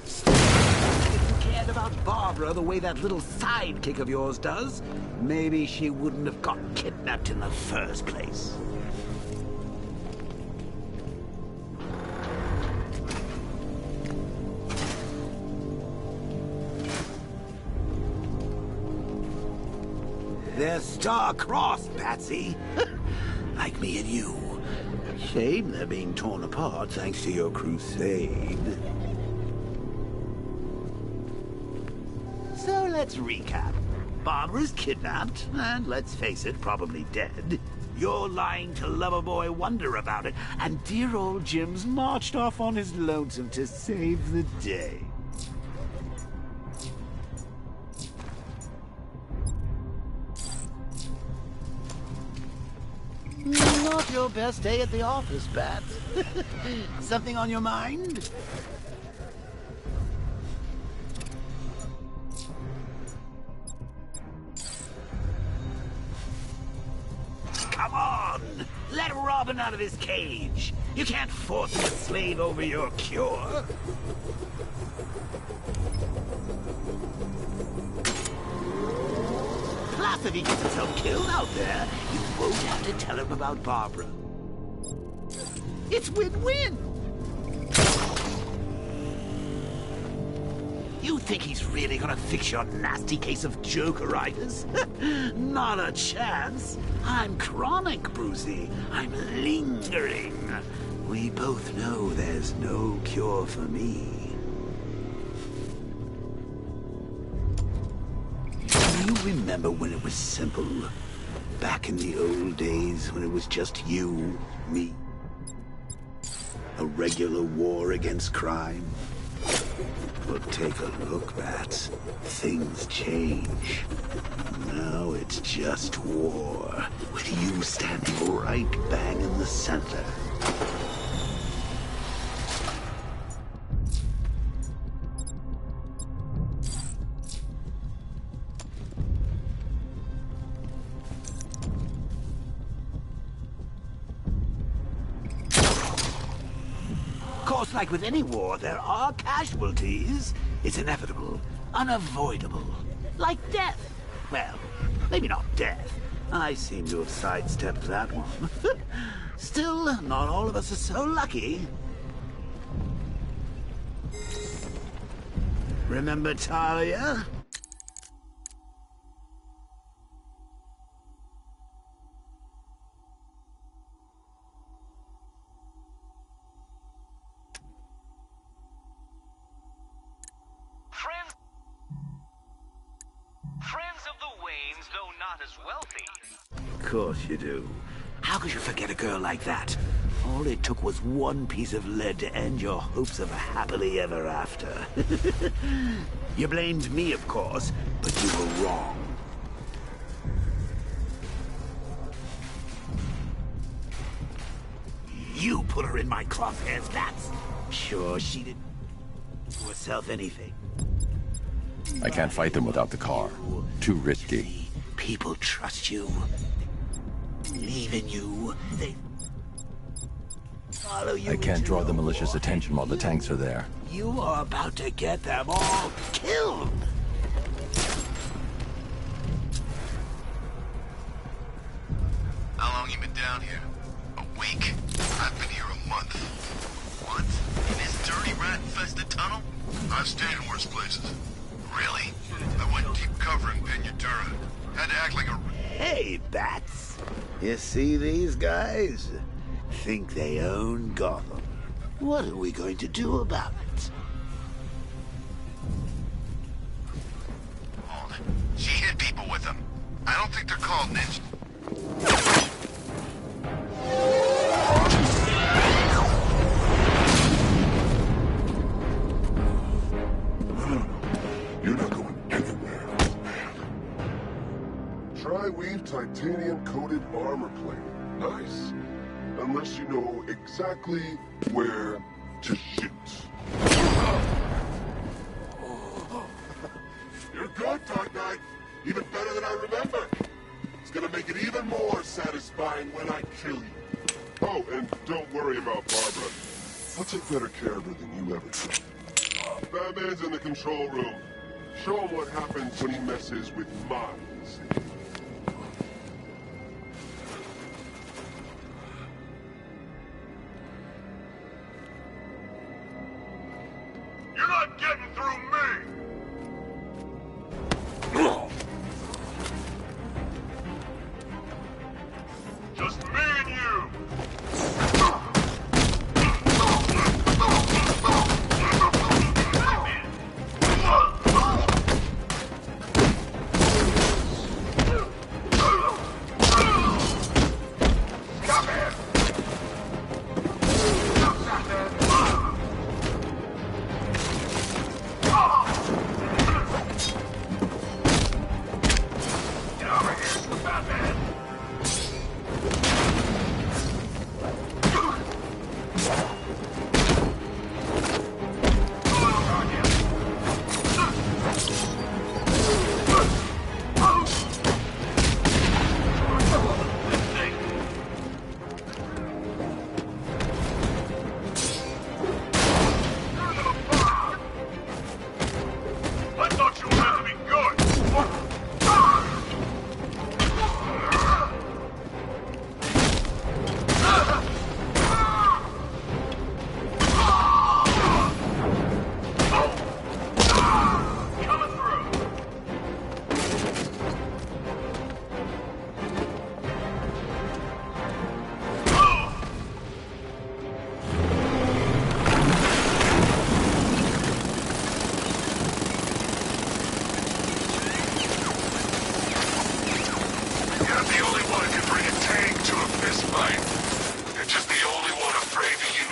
If you cared about Barbara the way that little sidekick of yours does, maybe she wouldn't have got kidnapped in the first place. They're star-crossed, Patsy. Like me and you. Shame they're being torn apart thanks to your crusade. So let's recap. Barbara's kidnapped, and let's face it, probably dead. You're lying to Loverboy Wonder about it, and dear old Jim's marched off on his lonesome to save the day. Not your best day at the office, Pat. Something on your mind? Come on! Let Robin out of his cage! You can't force him to slave over your cure! Plus, if he gets himself killed out there, you won't have to tell him about Barbara. It's win-win! You think he's really gonna fix your nasty case of Jokeritis? Not a chance. I'm chronic, Brucey. I'm lingering. We both know there's no cure for me. Do you remember when it was simple? Back in the old days when it was just you, me? A regular war against crime? Well, take a look, Bats. Things change. Now it's just war, with you standing right bang in the center. Of course, like with any war, there are casualties. It's inevitable, unavoidable. Like death. Well, maybe not death. I seem to have sidestepped that one. Still, not all of us are so lucky. Remember Talia? Friends of the Waynes, though not as wealthy. Of course you do. How could you forget a girl like that? All it took was one piece of lead to end your hopes of a happily ever after. You blamed me, of course, but you were wrong. You put her in my crosshairs, Bats. Sure, she didn't do herself anything. I can't fight them without the car. Too risky. People trust you. They believe in you. They follow you. I can't draw the malicious attention while the tanks are there. You are about to get them all killed. How long you been down here? A week. I've been here a month. What? In this dirty rat-infested tunnel? I've stayed in worse places. Really? I went deep cover in Peñatura. Had to act like a... Hey, Bats. You see these guys? Think they own Gotham. What are we going to do about it? Hold it. She hit people with them. I don't think they're called ninjas. You're not going anywhere. Tri-weave titanium-coated armor plate. Nice. Unless you know exactly where to shoot. You're good, Dark Knight. Even better than I remember. It's gonna make it even more satisfying when I kill you. Oh, and don't worry about Barbara. I'll take better care of her than you ever did. Batman's in the control room. Show him what happens when he messes with minds. You're not getting through me!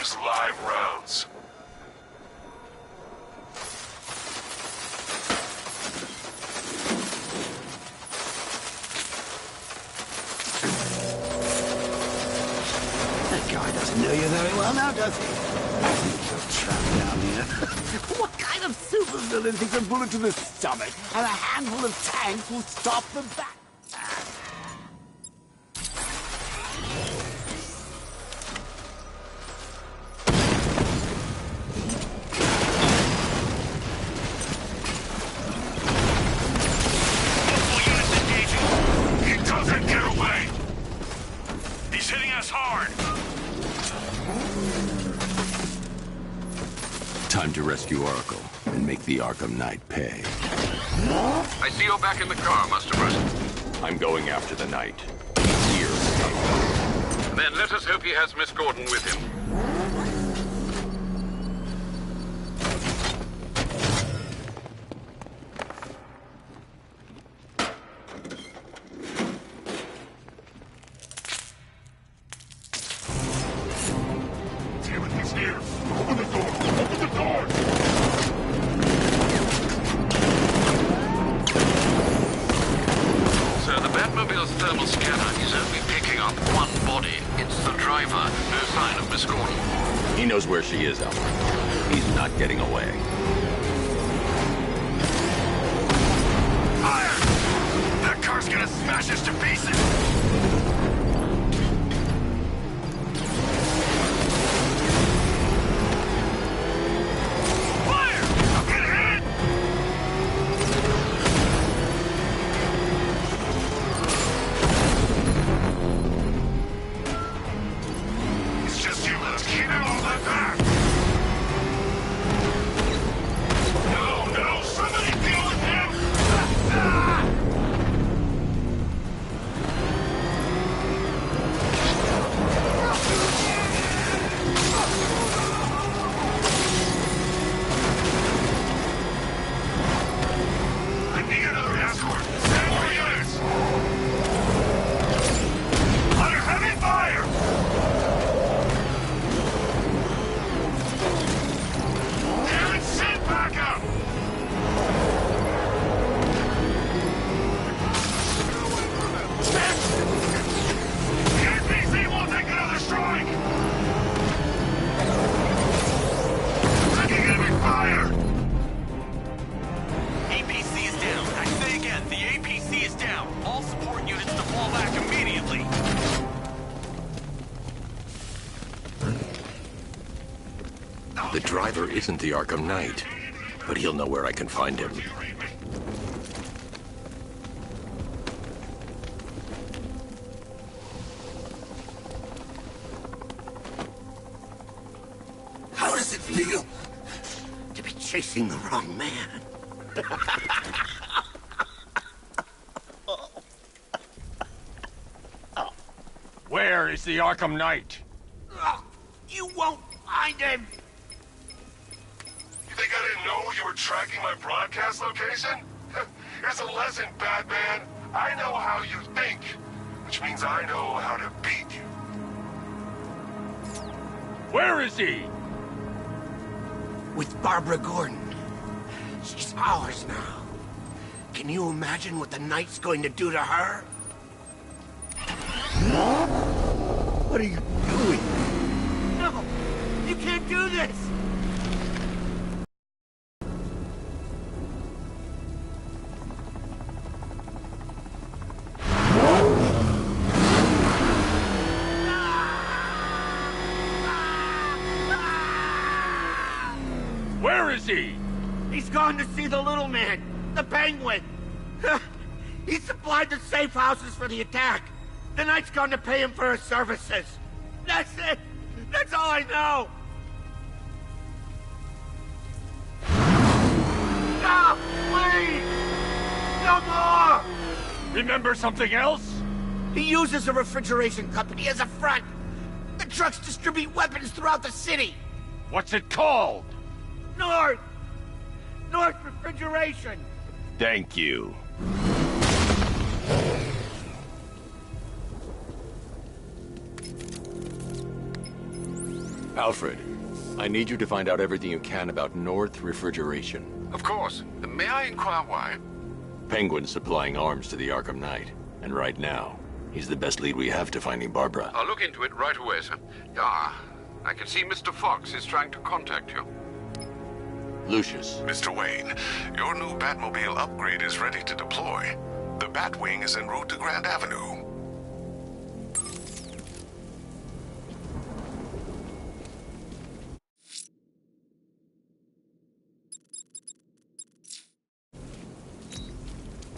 use live rounds. That guy doesn't know you very well now, does he? I think you're trapped down here. What kind of supervillain thinks a bullet to the stomach and a handful of tanks will stop the back? Time to rescue Oracle and make the Arkham Knight pay. I see you're back in the car, Master Bruce. I'm going after the Knight. He's here somewhere. Then let us hope he has Miss Gordon with him. Damn it, he's here! Open the door! Open the door! Sir, the Batmobile's thermal scanner is only picking up one body. It's the driver. No sign of Miss Gordon. He knows where she is, Alfred. He's not getting away. Fire! That car's gonna smash us to pieces! The driver isn't the Arkham Knight, but he'll know where I can find him. How does it feel to be chasing the wrong man? Where is the Arkham Knight? You won't find him! You think I didn't know you were tracking my broadcast location? Here's a lesson, Batman. I know how you think, which means I know how to beat you. Where is he? With Barbara Gordon. She's ours now. Can you imagine what the Knight's going to do to her? What are you doing? No! You can't do this! Where is he? He's gone to see the little man, the Penguin. He supplied the safe houses for the attack. The Knight's gone to pay him for his services. That's it. That's all I know. Stop, please. No more. Remember something else? He uses a refrigeration company as a front. The trucks distribute weapons throughout the city. What's it called? North Refrigeration. Thank you. Alfred, I need you to find out everything you can about North Refrigeration. Of course. May I inquire why? Penguin's supplying arms to the Arkham Knight, and right now, he's the best lead we have to finding Barbara. I'll look into it right away, sir. I can see Mr. Fox is trying to contact you. Lucius. Mr. Wayne, your new Batmobile upgrade is ready to deploy. The Batwing is en route to Grand Avenue.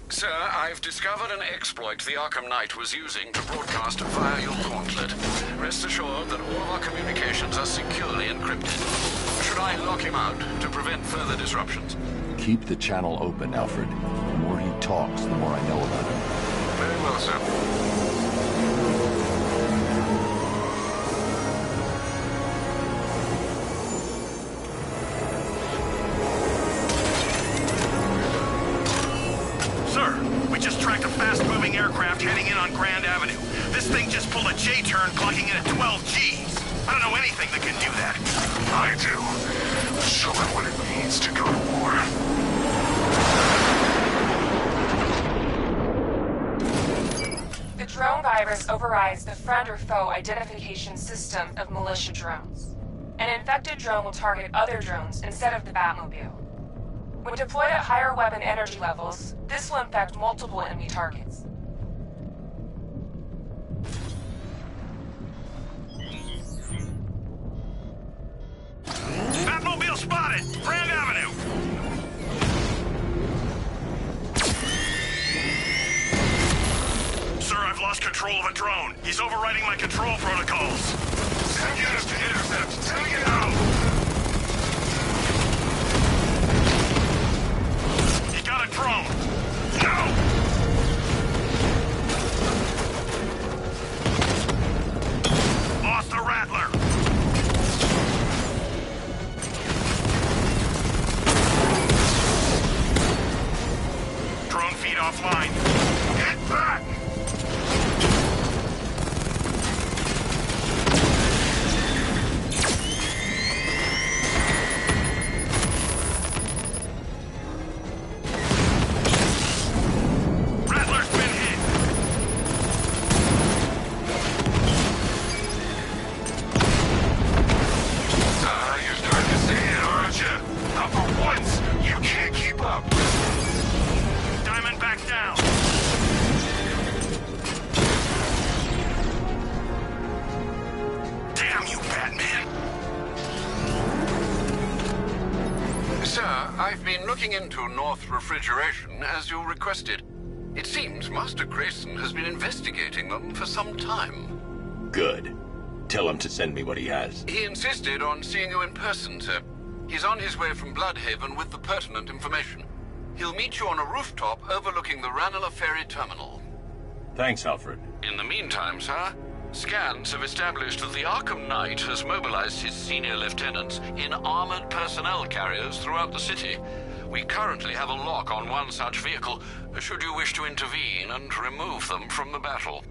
Sir, I've discovered an exploit the Arkham Knight was using to broadcast via your gauntlet. Rest assured that all of our communications are securely encrypted. Should I lock him out to prevent further disruptions? Keep the channel open, Alfred. The more he talks, the more I know about him. Very well, sir. We just tracked a fast-moving aircraft heading in on Grand Avenue. This thing just pulled a J-turn, clocking in at 12 Gs. I don't know anything that can do that. I do. Show him what it means to go to war. The drone virus overrides the friend or foe identification system of militia drones. An infected drone will target other drones instead of the Batmobile. When deployed at higher weapon energy levels, this will infect multiple enemy targets. Batmobile spotted! Grand Avenue! Sir, I've lost control of a drone. He's overriding my control protocols. Send units to intercept. Take it out! Got a drone! No! Lost the Rattler! Drone feed offline. Get back! I've been looking into North Refrigeration as you requested. It seems Master Grayson has been investigating them for some time. Good. Tell him to send me what he has. He insisted on seeing you in person, sir. He's on his way from Bloodhaven with the pertinent information. He'll meet you on a rooftop overlooking the Ranelagh Ferry Terminal. Thanks, Alfred. In the meantime, sir, scans have established that the Arkham Knight has mobilized his senior lieutenants in armored personnel carriers throughout the city. We currently have a lock on one such vehicle, should you wish to intervene and remove them from the battle.